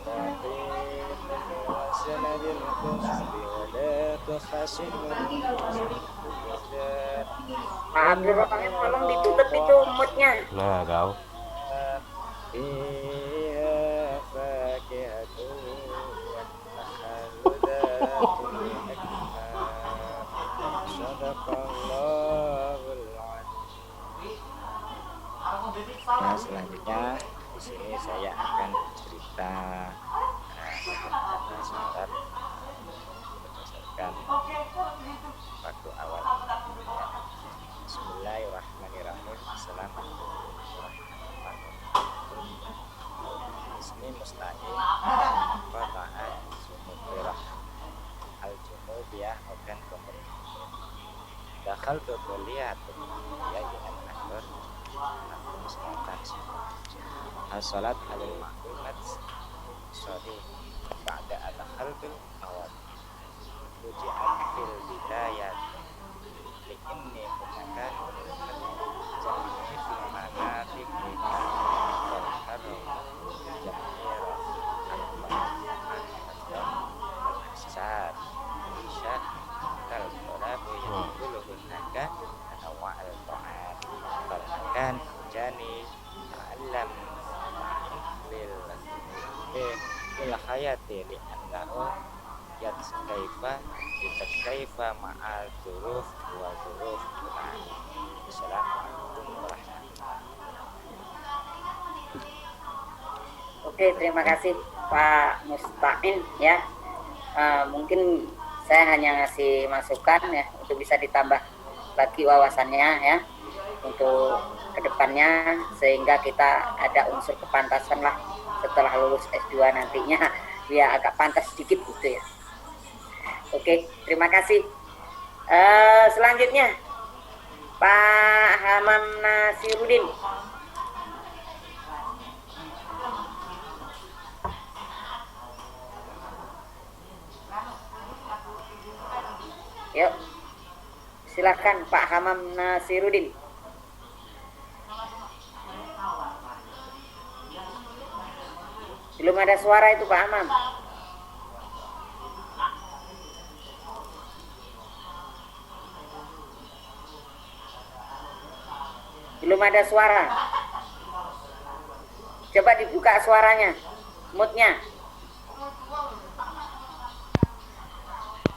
wa qiimul wazna bil qisti wa la tukhsimul mizan. Pak Abdul Rahman, tolong ditutup itu moodnya. Nah, kau. Fiha fakihatun wa nakhlu dhatul akmam. Sadaqallahul azim. Nah, selanjutnya di sini saya akan cerita sebentar berdasarkan waktu awal. Bismillahirrahmanirrahim. Assalamualaikum warahmatullahi wabarakatuh. Ismi Musta'in Qata'an Sumutirah Al-Junubiyah Ogan Komeri. Dakhal tu kuliatul ya dengan akbar Nakum Selatan. As-salat alil ma'lumat Sodi Ba'da al-khalbil awal Uji'at fil bidayat Likinni kunakan Jami'i fil manatik Lika Walharu Jamira Al-Mahsad Isya Kal-Qolabu yang buluhun naga Anawa al-Ta'ad Kalmakan Jani Ta'alam Bil hayati li'annahu Yatkaifa ma'al duruf wa duruf Qur'an. Assalamualaikum warahmatullahi wabarakatuh. Oke, terima kasih Pak Musta'in ya. Mungkin saya hanya ngasih masukan ya untuk bisa ditambah lagi wawasannya ya untuk kedepannya sehingga kita ada unsur kepantasan lah setelah lulus S2 nantinya biar agak pantas sedikit gitu ya. Oke, terima kasih. Selanjutnya Pak Hamam Nasiruddin. Yuk, silakan Pak Hamam Nasiruddin. Belum ada suara itu Pak Amam. Belum ada suara. Coba dibuka suaranya, mute-nya.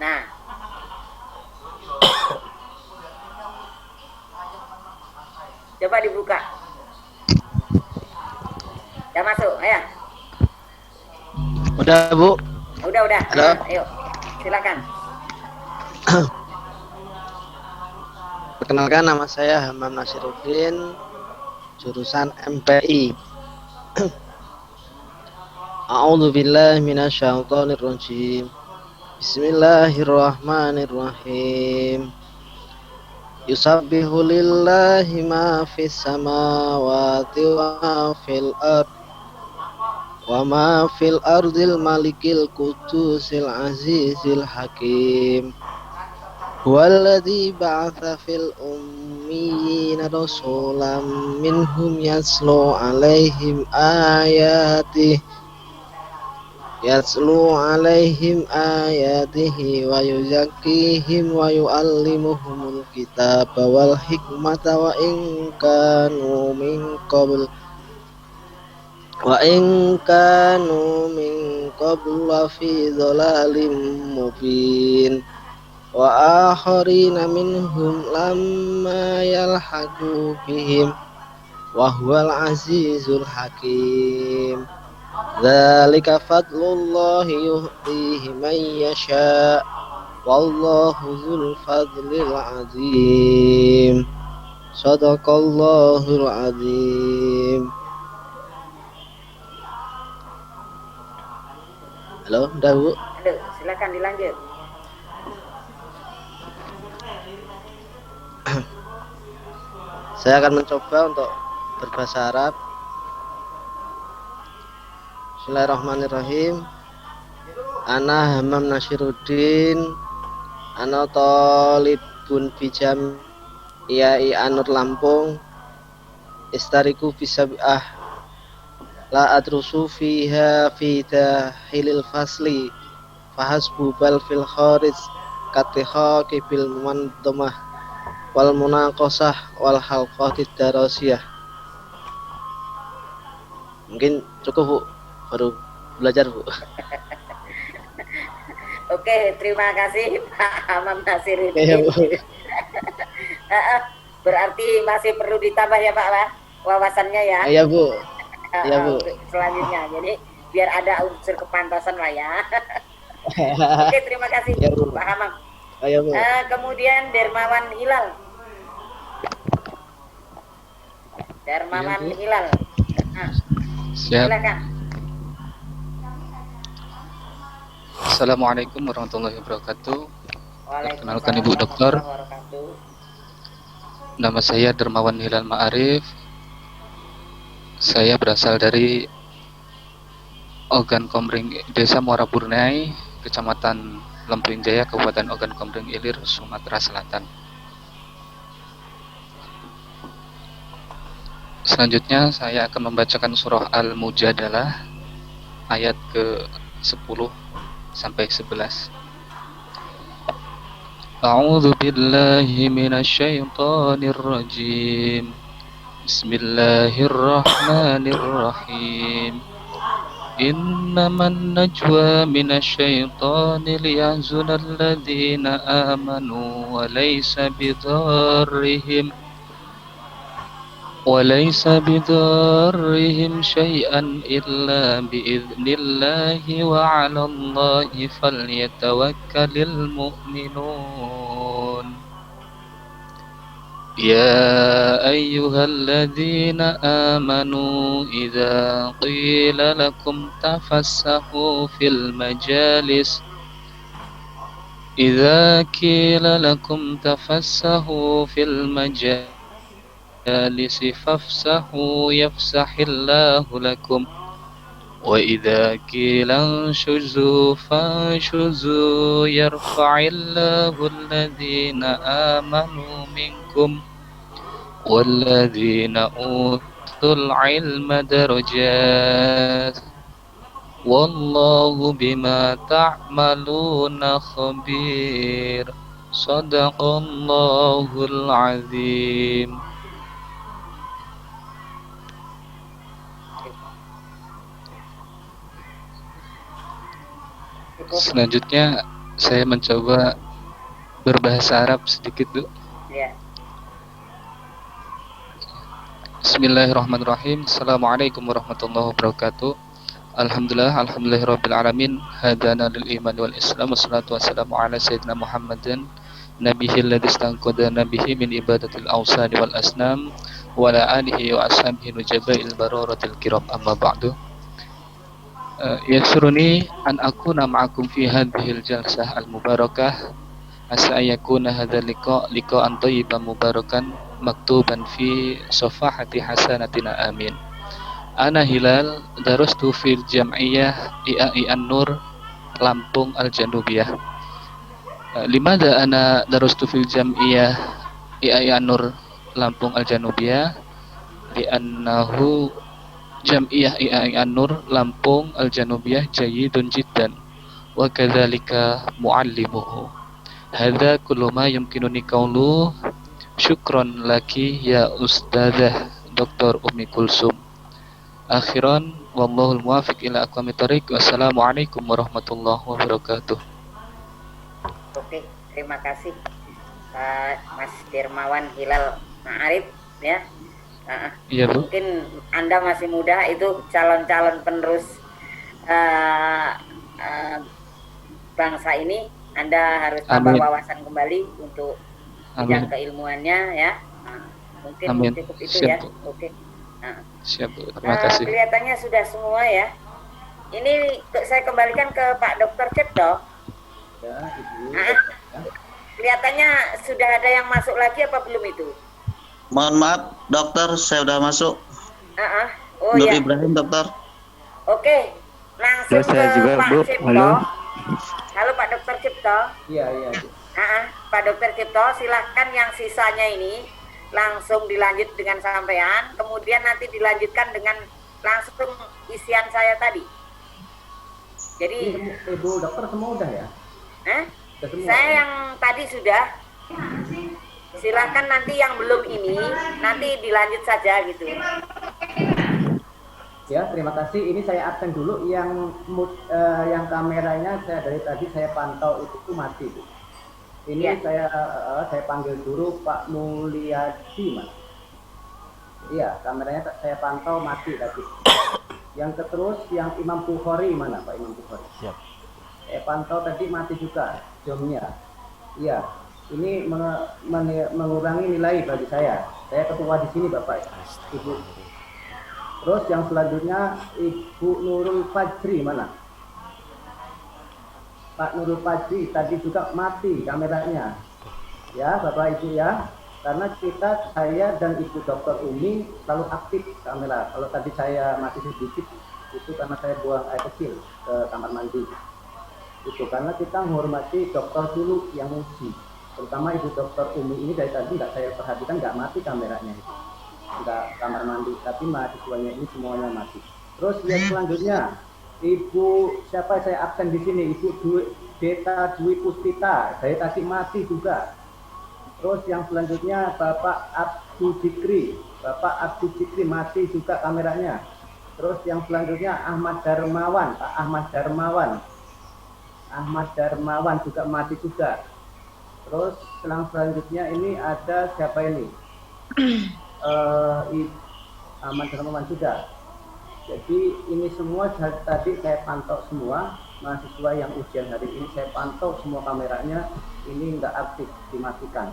Nah. Coba dibuka. Udah masuk, ayo. Udah, Bu. Udah. Halo. Ayo, silakan. Perkenalkan, nama saya Hamam Nasiruddin, jurusan MPI. A'udzu billahi minasyaitonir rajim. Bismillahirrahmanirrahim. Yusabbihu lillahi ma fis samawati wa fil ard wa ma fil ardil malikil qudusil azizil hakim. Huwallazi ba'atsa fil ummiyina rasulan minhum yatlu 'alaihim ayatihi wa yuzakkihim wa yu'allimuhumul kitaba wal hikmata wa in kanu min qablu lafi dhalalin mubin wa akharina minhum lamma yalhaqu bihim wa huwal azizul hakim. Dzalika fadlullahi yuhtihi man yasha wallahu dzul fadlil azim. Shadaqallahul azim. Halo, udah Bu? Halo, silakan dilanjut. Saya akan mencoba untuk berbahasa Arab. Bismillahirrahmanirrahim. Ana Hamam Nasiruddin, ana talibun bijam IAI Anur Lampung. Istariku bisab'ah la adrusu fiha fi tahilil fasli fahasbu bal fil kharij katiha kibil mandomah wal munaqasah wal halqatid darasiyah. Mungkin cukup Bu, baru belajar Bu. Oke, terima kasih Pak Hamam Nasiruddin. Ya, Bu. Berarti masih perlu ditambah ya Pak wawasannya ya. Iya Bu. Iya Bu. Selanjutnya, jadi biar ada unsur kepantasan lah ya. Oke, terima kasih Ya, Bu. Pak Hamam. Ayo Bu. Kemudian Dermawan Hilal. Dermawan Ya, Bu. Hilal. Siap. Silakan. Assalamualaikum warahmatullahi wabarakatuh. Perkenalkan Ibu Waalaikumsalam Dokter. warahmatullahi wabarakatuh. Nama saya Dermawan Hilal Ma'arif. Saya berasal dari Ogan Komering, Desa Muara Burnai, Kecamatan Lempring Jaya, Kabupaten Ogan Komering Ilir, Sumatera Selatan. Selanjutnya saya akan membacakan surah Al-Mujadalah ayat ke-10 sampai 11. A'udzu billahi minasyaitonir rajim. Bismillahirrahmanirrahim. Innaman najwa minasyaitani liyahzunal ladzina amanu wa laysa bidarrihim syai'an illa biidznillahi wa 'alallahi falyatawakkalul mu'minun. يا أيها الذين آمنوا إذا قيل لكم تفسحوا في المجالس فافسحوا يفسح الله لكم وإذا قيل انشزوا فانشزوا يرفع الله الذين آمنوا منكم والذين أوتوا العلم درجات Wallahu bima ta'maluna khabir. Sadaqallahul azim. Selanjutnya saya mencoba berbahasa Arab sedikit, Bu. Ya. Bismillahirrahmanirrahim. Assalamualaikum warahmatullahi wabarakatuh. Alhamdulillahirabbil alamin. Hadana lil iman wal islam. Wassalatu wassalamu ala sayyidina Muhammadin nabiyil ladzi istanqadha nabihi min ibadatil awsan wal asnam wa ala alihi wa ashabihi nujabail bararatil kiram, amma ba'du. Yasuruni an akuna ma'akum fi hadhil jalsah al-mubarakah. Asa ayakuna hadzal liqa'an thayyiban mubarakan maktuban fi safahati hasanatina, amin. Ana Hilal, darustu fil jam'iyah IAI An-Nur Lampung Al-Janubiyah. Limada ana darustu fil jam'iyah IAI An-Nur Lampung Al-Janubiyah? Li'annahu Jam'iyah IAI An-Nur Lampung Al-Janubiyah jayyidun jiddan wa kadzalika muallimuhu. Hadza kullu ma yumkinuni qawlu. Syukron laki ya Ustadzah Dr. Umi Kulsum. Akhiran wallahul muwafiq ila aqwamit thoriq. Wassalamualaikum warahmatullahi wabarakatuh. Oke, terima kasih Pak Mas Dermawan Hilal Ma'arif ya. Iya, Bu. Mungkin Anda masih muda, itu calon-calon penerus bangsa ini. Anda harus tambah wawasan kembali untuk bidang keilmuannya ya. Mungkin cukup itu. Siap, ya. Oke. Siap, Bu. Terima kasih. Kelihatannya sudah semua ya. Ini saya kembalikan ke Pak Dr. Cipto. Ya, Ibu. Kelihatannya sudah ada yang masuk lagi apa belum itu? Mohon maaf, dokter, saya sudah masuk. Oh Nur ya. Ibrahim, dokter. Oke, langsung ke Pak Cipto. Halo Pak Dr. Cipto. Iya. Pak Dr. Cipto, silahkan yang sisanya ini langsung dilanjut dengan sampean, kemudian nanti dilanjutkan dengan langsung isian saya tadi. Jadi Ibu dokter semua udah ya? Saya yang tadi sudah. Silahkan nanti yang belum ini nanti dilanjut saja gitu. Ya, terima kasih. Ini saya absen dulu. Yang kameranya saya dari tadi saya pantau itu mati, Bu. Ini saya panggil dulu Pak Mulyadi, Mas. Iya, kameranya saya pantau mati tadi. Yang terus yang Imam Bukhari mana, Pak Imam Bukhari? Siap. Saya pantau tadi mati juga jamnya. Iya. Ini mengurangi nilai bagi saya. Saya ketua di sini, Bapak, Ibu. Terus yang selanjutnya Ibu Nurul Fajri mana? Pak Nurul Fajri tadi juga mati kameranya. Ya, Bapak Ibu ya. Karena saya dan Ibu Dr. Umi selalu aktif kamera. Kalau tadi saya mati sedikit itu karena saya buang air kecil ke kamar mandi. Itu karena kita menghormati dokter dulu yang uji. Terutama Ibu Dr. Umi ini dari tadi nggak saya perhatikan, nggak mati kameranya itu, nggak kamar mandi, tapi mahasiswanya ini semuanya mati. Terus yang selanjutnya Ibu siapa saya absen di sini, Ibu Deta Dwi Puspita dari tadi mati juga. Terus yang selanjutnya Bapak Abdul Jikri mati juga kameranya. Terus yang selanjutnya Ahmad Darmawan, Pak Ahmad Darmawan juga mati juga. Terus selanjutnya ini ada siapa ini? Ahmad Darmawan juga. Jadi ini semua tadi saya pantau semua mahasiswa yang ujian hari ini, saya pantau semua kameranya ini nggak aktif, dimatikan.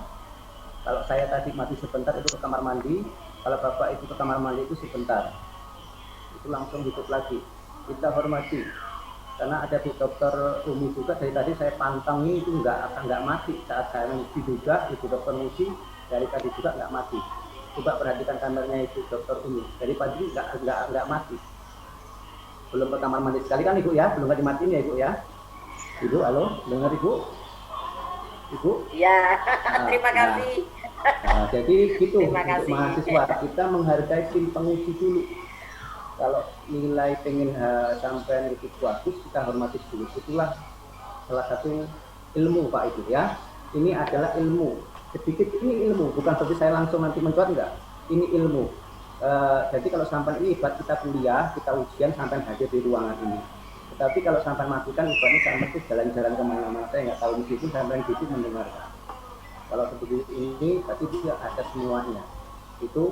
Kalau saya tadi mati sebentar itu ke kamar mandi, kalau Bapak itu ke kamar mandi itu sebentar, itu langsung hidup lagi. Kita hormati. Karena ada Bu Dr. Umi juga dari tadi saya pantangi itu nggak mati saat saya mengisi juga. Ibu Dr. Musi dari tadi juga nggak mati. Coba perhatikan kameranya Ibu Dr. Umi dari pagi nggak mati. Belum ke kamar mandi sekali kan Ibu ya, belum nggak dimatiin ya Ibu ya. Ibu, halo, dengar Ibu? Ibu? Ya, terima kasih. Jadi gitu untuk mahasiswa kita menghargai tim penguji dulu. kalau nilai pengen sampai itu bagus, kita hormati dulu. Itulah salah satu ilmu Pak Ibu ya. Ini adalah ilmu. Sedikit ini ilmu, bukan seperti saya langsung nanti mencuat enggak. Ini ilmu. Jadi kalau sampai ini ibarat kita kuliah, kita ujian sampai hadir di ruangan ini. Tetapi kalau sampai matikan ibaratnya sampai itu jalan-jalan kemana-mana, saya nggak tahu di situ sampai di situ mendengarkan. Kalau seperti ini berarti dia ada semuanya. Itu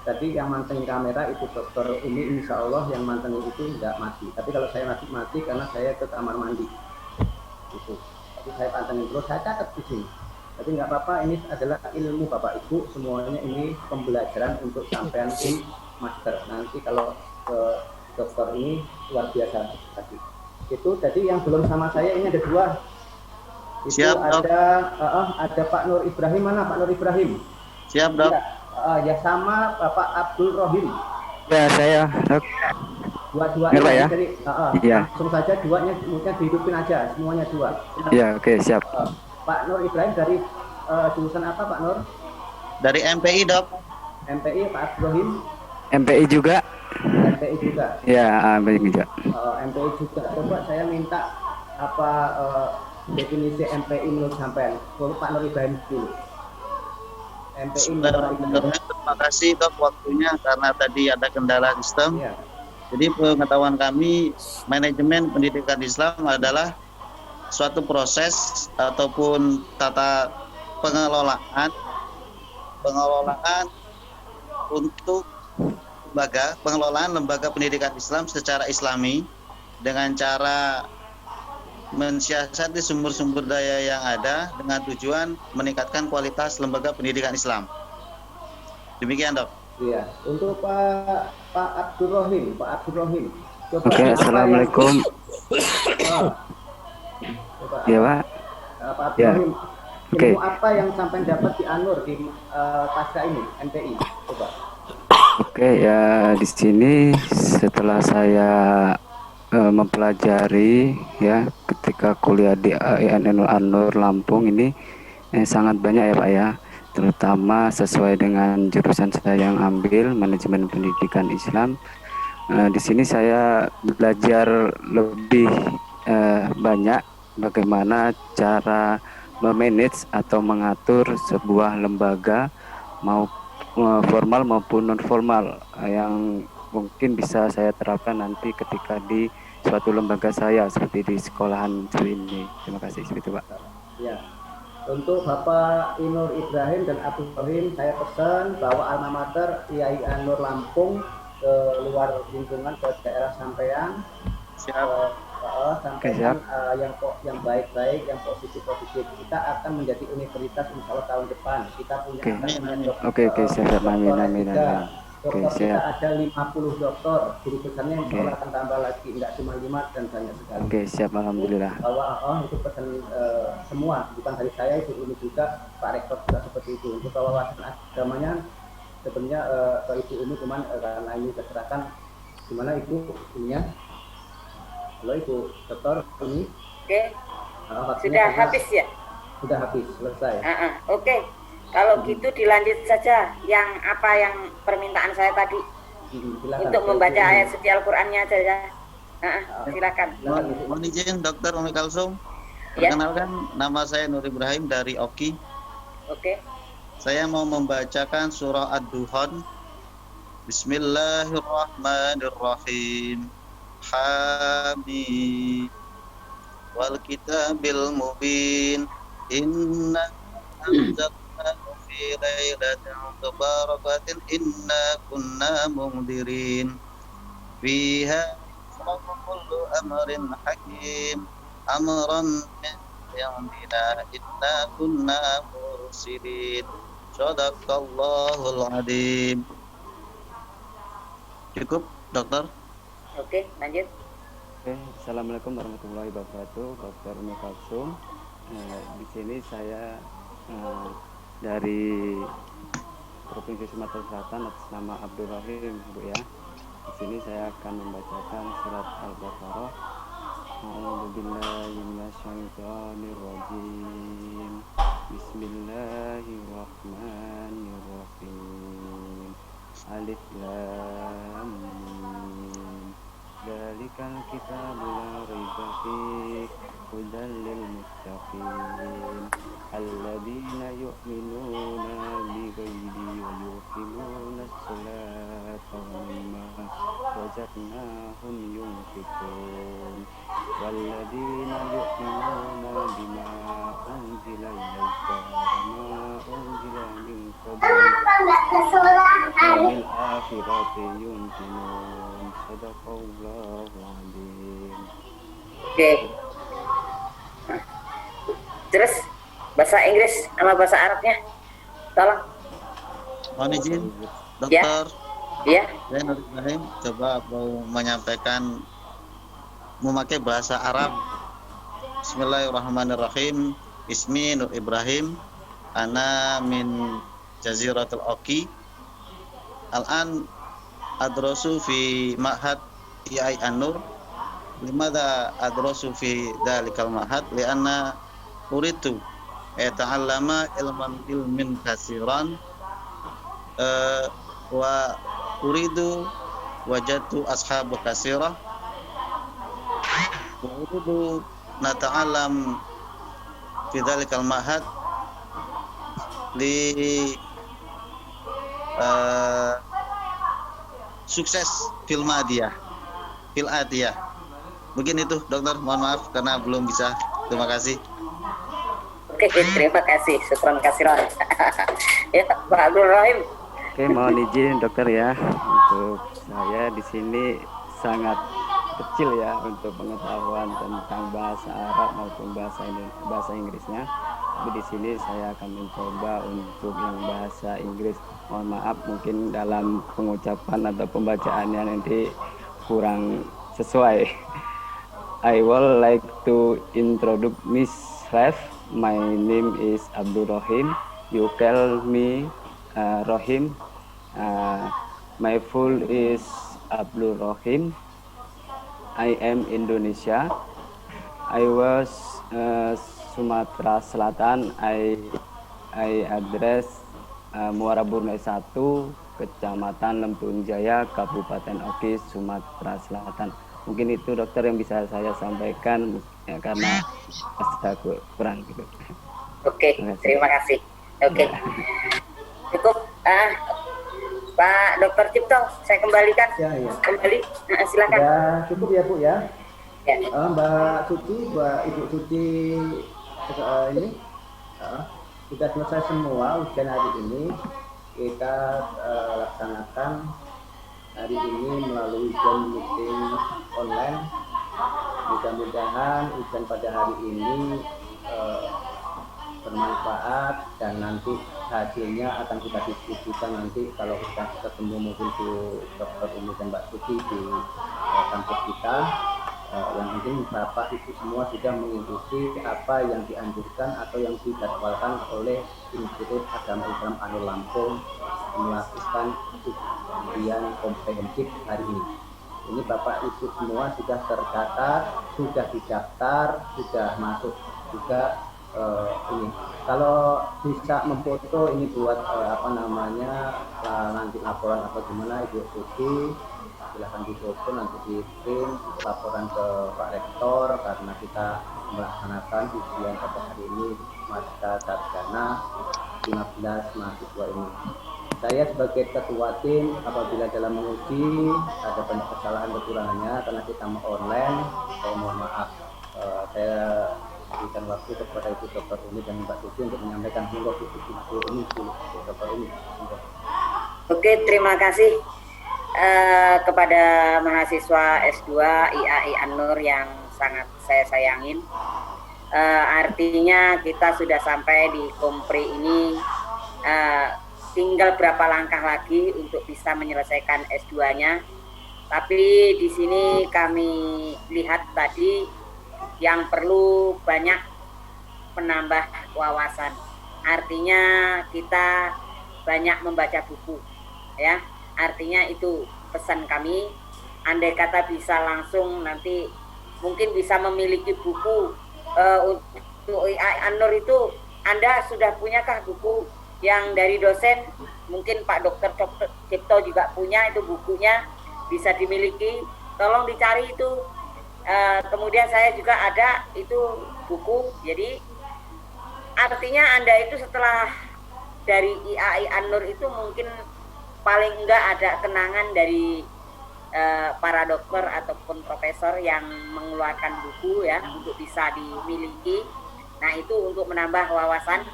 tadi yang mantengin kamera itu Dokter Umi, insya Allah yang mantengin itu nggak mati. Tapi kalau saya mati karena saya ke kamar mandi. Itu. Tapi saya pantengin terus, saya catat di sini. Tapi nggak apa-apa, ini adalah ilmu Bapak Ibu, semuanya ini pembelajaran untuk sampean tim master. Nanti kalau ke dokter ini luar biasa tadi. Itu tadi yang belum sama saya ini ada 2. Itu siap, ada Pak Nur Ibrahim, mana Pak Nur Ibrahim? Siap, Dok. Ya sama Bapak Abdul Rohim. Ya, saya, Dok. Dua-duanya ya? Iya. Langsung saja duanya mungkin dihidupin aja, semuanya 2. Iya, oke, siap. Pak Nur Ibrahim dari jurusan apa Pak Nur? Dari MPI, Dok. MPI, Pak Abdul Rohim? MPI juga. MPI juga. Ya, MPI juga. MPI juga. Coba saya minta apa definisi MPI menurut sampean. Pak Nur Ibrahim dulu. MPI. Terima kasih Dok waktunya karena tadi ada kendala sistem. Ya. Jadi pengetahuan kami manajemen pendidikan Islam adalah suatu proses ataupun tata pengelolaan untuk pengelolaan lembaga pendidikan Islam secara Islami dengan cara mensiasati sumber-sumber daya yang ada dengan tujuan meningkatkan kualitas lembaga pendidikan Islam. Demikian, Dok. Iya, untuk Pak Abdul Rohim, Oke, assalamualaikum. Iya, Pak. Pak Abdul Rohim, ilmu apa yang sampai dapat di Anur di pasca ini, MPI? Coba. Oke, ya di sini setelah saya mempelajari ya ketika kuliah di IAIN Anur Lampung ini sangat banyak ya Pak ya, terutama sesuai dengan jurusan saya yang ambil manajemen pendidikan Islam. Di sini saya belajar lebih banyak bagaimana cara memanage atau mengatur sebuah lembaga mau formal maupun non formal yang mungkin bisa saya terapkan nanti ketika di suatu lembaga saya seperti di sekolahan ini. Terima kasih seperti itu Pak. Ya. Untuk Bapak Inur Ibrahim dan Abdul Rohim, saya pesan bahwa alma mater IAI Anur Lampung ke luar lingkungan ke daerah sampean. Sampaikan yang baik-baik, yang positif-positif. Kita akan menjadi universitas insya Allah tahun depan. Kita punya Oke, siap. Amin. Dokter kita ada 50 dokter, guru besarnya yang sekolah akan tambah lagi, enggak cuma 5 dan banyak sekali. Oke, siap, alhamdulillah. Bahwa itu pesan semua, bukan dari saya, itu ini juga Pak Rektor juga seperti itu. Untuk wawasan agamanya sebenarnya ke Ibu Umi cuman karena ini keserahkan gimana Ibu ininya. Halo Ibu Dokter ini. Oke. Sudah habis ya? Sudah habis, selesai. Oke. Kalau gitu dilanjut saja yang permintaan saya tadi. Silakan. Untuk membaca ayat suci Al-Qur'annya aja ya. Silakan. Mohon izin Dokter Umi Kalsum. Perkenalkan, nama saya Nur Ibrahim dari OKI. Oke. Saya mau membacakan surah Ad-Duhan. Bismillahirrahmanirrahim. Hamim. Wal kitabil mubin. Inna anzalnahu fi lailatin mubarakatin inna kunna mundirin. Fiha yufraqu kullu amrin hakim. Amran min indina inna kunna mursilin. Shadaqallahul adzim. Cukup, Dokter? Oke, lanjut. Assalamualaikum warahmatullahi wabarakatuh, Dokter Umi Kalsum. Di sini saya dari Provinsi Sumatera Selatan atas nama Abdul Rohim, Bu ya. Di sini saya akan membacakan surat Al-Baqarah. A'udzubillahi minasyaitonirrajim. Bismillahirrahmanirrahim. Alif Lam Mim. Dzalikal kitabu la raiba fihi hudan lil muttaqin alladzina yu'minuna bil-ghaibi wa yuqimuna as-salata wa mimma razaqnahum yunfiqun walladzina yu'minuna bima unzila ilayka wa ma unzila min qablika wal akhirati yuqinun. Sadaqallahu adzim. Oke. Terus bahasa Inggris sama bahasa Arabnya, tolong. Mohon izin, Ya. Dokter. Iya. Saya Nur Ibrahim coba mau menyampaikan memakai bahasa Arab. Bismillahirrahmanirrahim. Ismi Nur Ibrahim. Ana min Jaziratul Oki. Al-an adrosu fi ma'had IAI An-Nur. Limadha adrosu fi dalikal ma'had lianna uritu ta'allama ilmin kasiran wa uridu wajatu ashabu kasirah wa uridu nata'allam fi dalikal ma'had li sukses fil adiyah. Mungkin itu dokter, mohon maaf karena belum bisa. Terima kasih. Oke, terima kasih. Syukran kasiran. Ya, Pak Abdul Rahim. Oke, mohon izin dokter ya. Untuk saya di sini sangat kecil ya untuk pengetahuan tentang bahasa Arab maupun bahasa Inggrisnya. Tapi di sini saya akan mencoba untuk yang bahasa Inggris. Mohon maaf mungkin dalam pengucapan atau pembacaannya nanti kurang sesuai. I would like to introduce myself. My name is Abdul Rahim. You call me Rahim. My full is Abdul Rahim. I am Indonesia. I was Sumatera Selatan. I address Muara Burnei 1, Kecamatan Lempung Jaya, Kabupaten Oki, Sumatera Selatan. Mungkin itu dokter yang bisa saya sampaikan ya, karena aku kurang gitu. Oke, terima kasih. Oke. Cukup Pak Dr. Cipto, saya kembalikan. Ya. Kembali, silakan. Ya, cukup ya Bu ya. Ya. Mbak Suci, Ibu Suci ini sudah selesai semua ujian hari ini. Kita laksanakan hari ini melalui Zoom meeting online. Mudah-mudahan ujian pada hari ini bermanfaat dan nanti hasilnya akan kita diskusikan nanti kalau kita ketemu mungkin Bu Dr. Umi dan Mbak Suci di kampus kita. Yang penting Bapak Ibu semua sudah mengikuti apa yang dianjurkan atau yang dijadwalkan oleh Institut Agama Islam Anur Lampung melakukan ujian komprehensif hari ini. Ini Bapak Ibu semua sudah tercatat, sudah didaftar, sudah masuk juga ini. Kalau bisa memfoto ini buat nanti laporan apa gimana Ibu Suci, silahkan difoto nanti dikirim laporan ke Pak Rektor karena kita melaksanakan ujian pada hari ini masa sarjana 15 mahasiswa ini. Saya sebagai ketua tim apabila dalam menguji ada banyak kesalahan kekurangannya karena kita mau online, saya mohon maaf. Saya berikan waktu kepada Ibu Dr. Umi dan Mbak Suci untuk menyampaikan Ibu Dr. Umi. Oke, terima kasih kepada mahasiswa S2 IAI An-Nur yang sangat saya sayangin. Artinya kita sudah sampai di kompre ini, tinggal berapa langkah lagi untuk bisa menyelesaikan S2-nya. Tapi di sini kami lihat tadi yang perlu banyak menambah wawasan. Artinya kita banyak membaca buku, ya. Artinya itu pesan kami. Andai kata bisa langsung nanti mungkin bisa memiliki buku untuk IAI An-Nur itu. Anda sudah punyakah buku yang dari dosen, mungkin Pak Dokter Cipto juga punya itu bukunya, bisa dimiliki, tolong dicari itu. Kemudian saya juga ada itu buku. Jadi artinya Anda itu setelah dari IAI An-Nur itu mungkin paling enggak ada kenangan dari para dokter ataupun profesor yang mengeluarkan buku ya untuk bisa dimiliki. Nah, itu untuk menambah wawasan,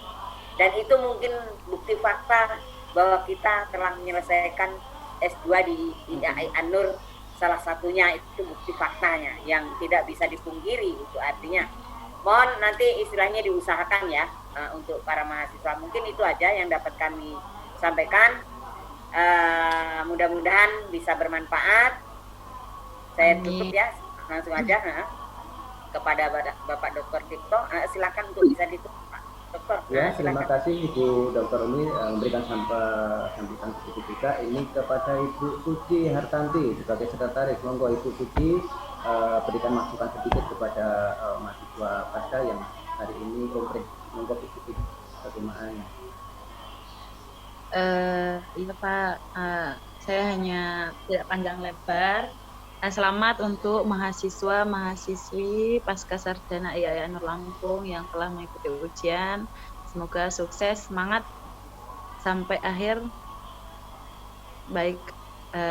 dan itu mungkin bukti fakta bahwa kita telah menyelesaikan S2 di IAI An-Nur. Salah satunya itu bukti faktanya yang tidak bisa dipungkiri. Itu artinya mohon nanti istilahnya diusahakan ya untuk para mahasiswa. Mungkin itu aja yang dapat kami sampaikan. Mudah-mudahan bisa bermanfaat. Saya tutup ya, langsung aja kepada Bapak Dr. Cipto. Silakan untuk bisa ditutup, Pak Dokter. Ya, terima kasih Ibu Dr. Umi memberikan sambutan sertifika ini kepada Ibu Suci Hartanti sebagai sekretaris. Monggo Ibu Suci berikan masukan sedikit kepada mahasiswa pasca yang hari ini kompres. Monggo Ibu Suci, bagaimananya? Iya Pak, saya hanya tidak panjang lebar. Selamat untuk mahasiswa-mahasiswi Pasca Sarjana IAI An-Nur Lampung yang telah mengikuti ujian. Semoga sukses, semangat sampai akhir. Baik,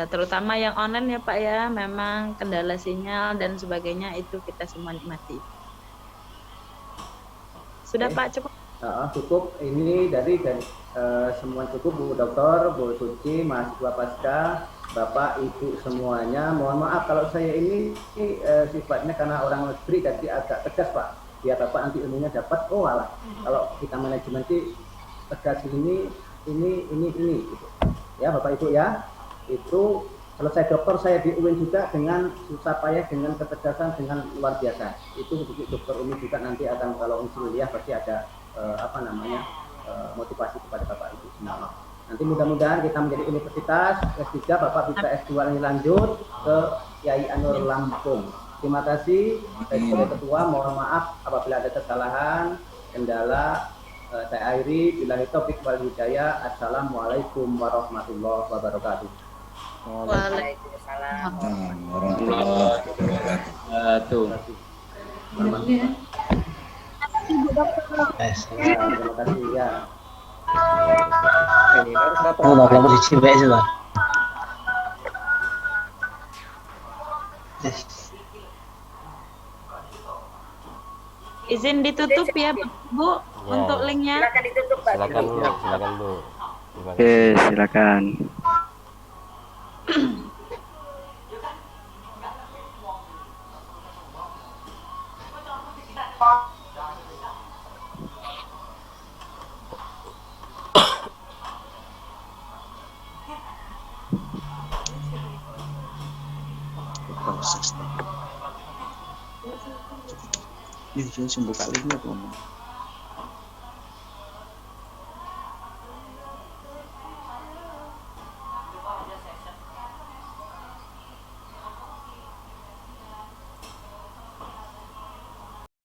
terutama yang online ya Pak ya, memang kendala sinyal dan sebagainya itu kita semua nikmati. Sudah Pak, cukup? Cukup, ini dari semua cukup Bu Dokter, Bu Suci, mahasiswa Pasca, Bapak, Ibu semuanya. Mohon maaf kalau saya ini sifatnya karena orang negeri jadi agak tegas Pak. Biar Bapak nanti ilmunya dapat, oh alah. Kalau kita manajemen sih tegas ini gitu. Ya Bapak Ibu ya. Itu selesai dokter saya di UIN juga dengan susah payah, dengan ketegasan, dengan luar biasa. Itu untuk Dokter Umi juga nanti akan kalau kuliah pasti ada motivasi kepada Bapak Ibu semua. Nanti mudah-mudahan kita menjadi universitas S3, Bapak bisa S2 lanjut ke IAI An-Nur Lampung. Terima kasih. Saya sebagai ketua mohon maaf apabila ada kesalahan, kendala. Saya akhiri, billahi taufiq wal hidayah. Assalamualaikum warahmatullahi wabarakatuh. Waalaikumsalam warahmatullahi wabarakatuh. Terima kasih ya. Oh, kalau mau dicibek sih, Pak. Izin ditutup ya Bu untuk linknya. Silakan ditutup Pak. Silakan Bu. Oke, silakan. Ini saya buka linknya,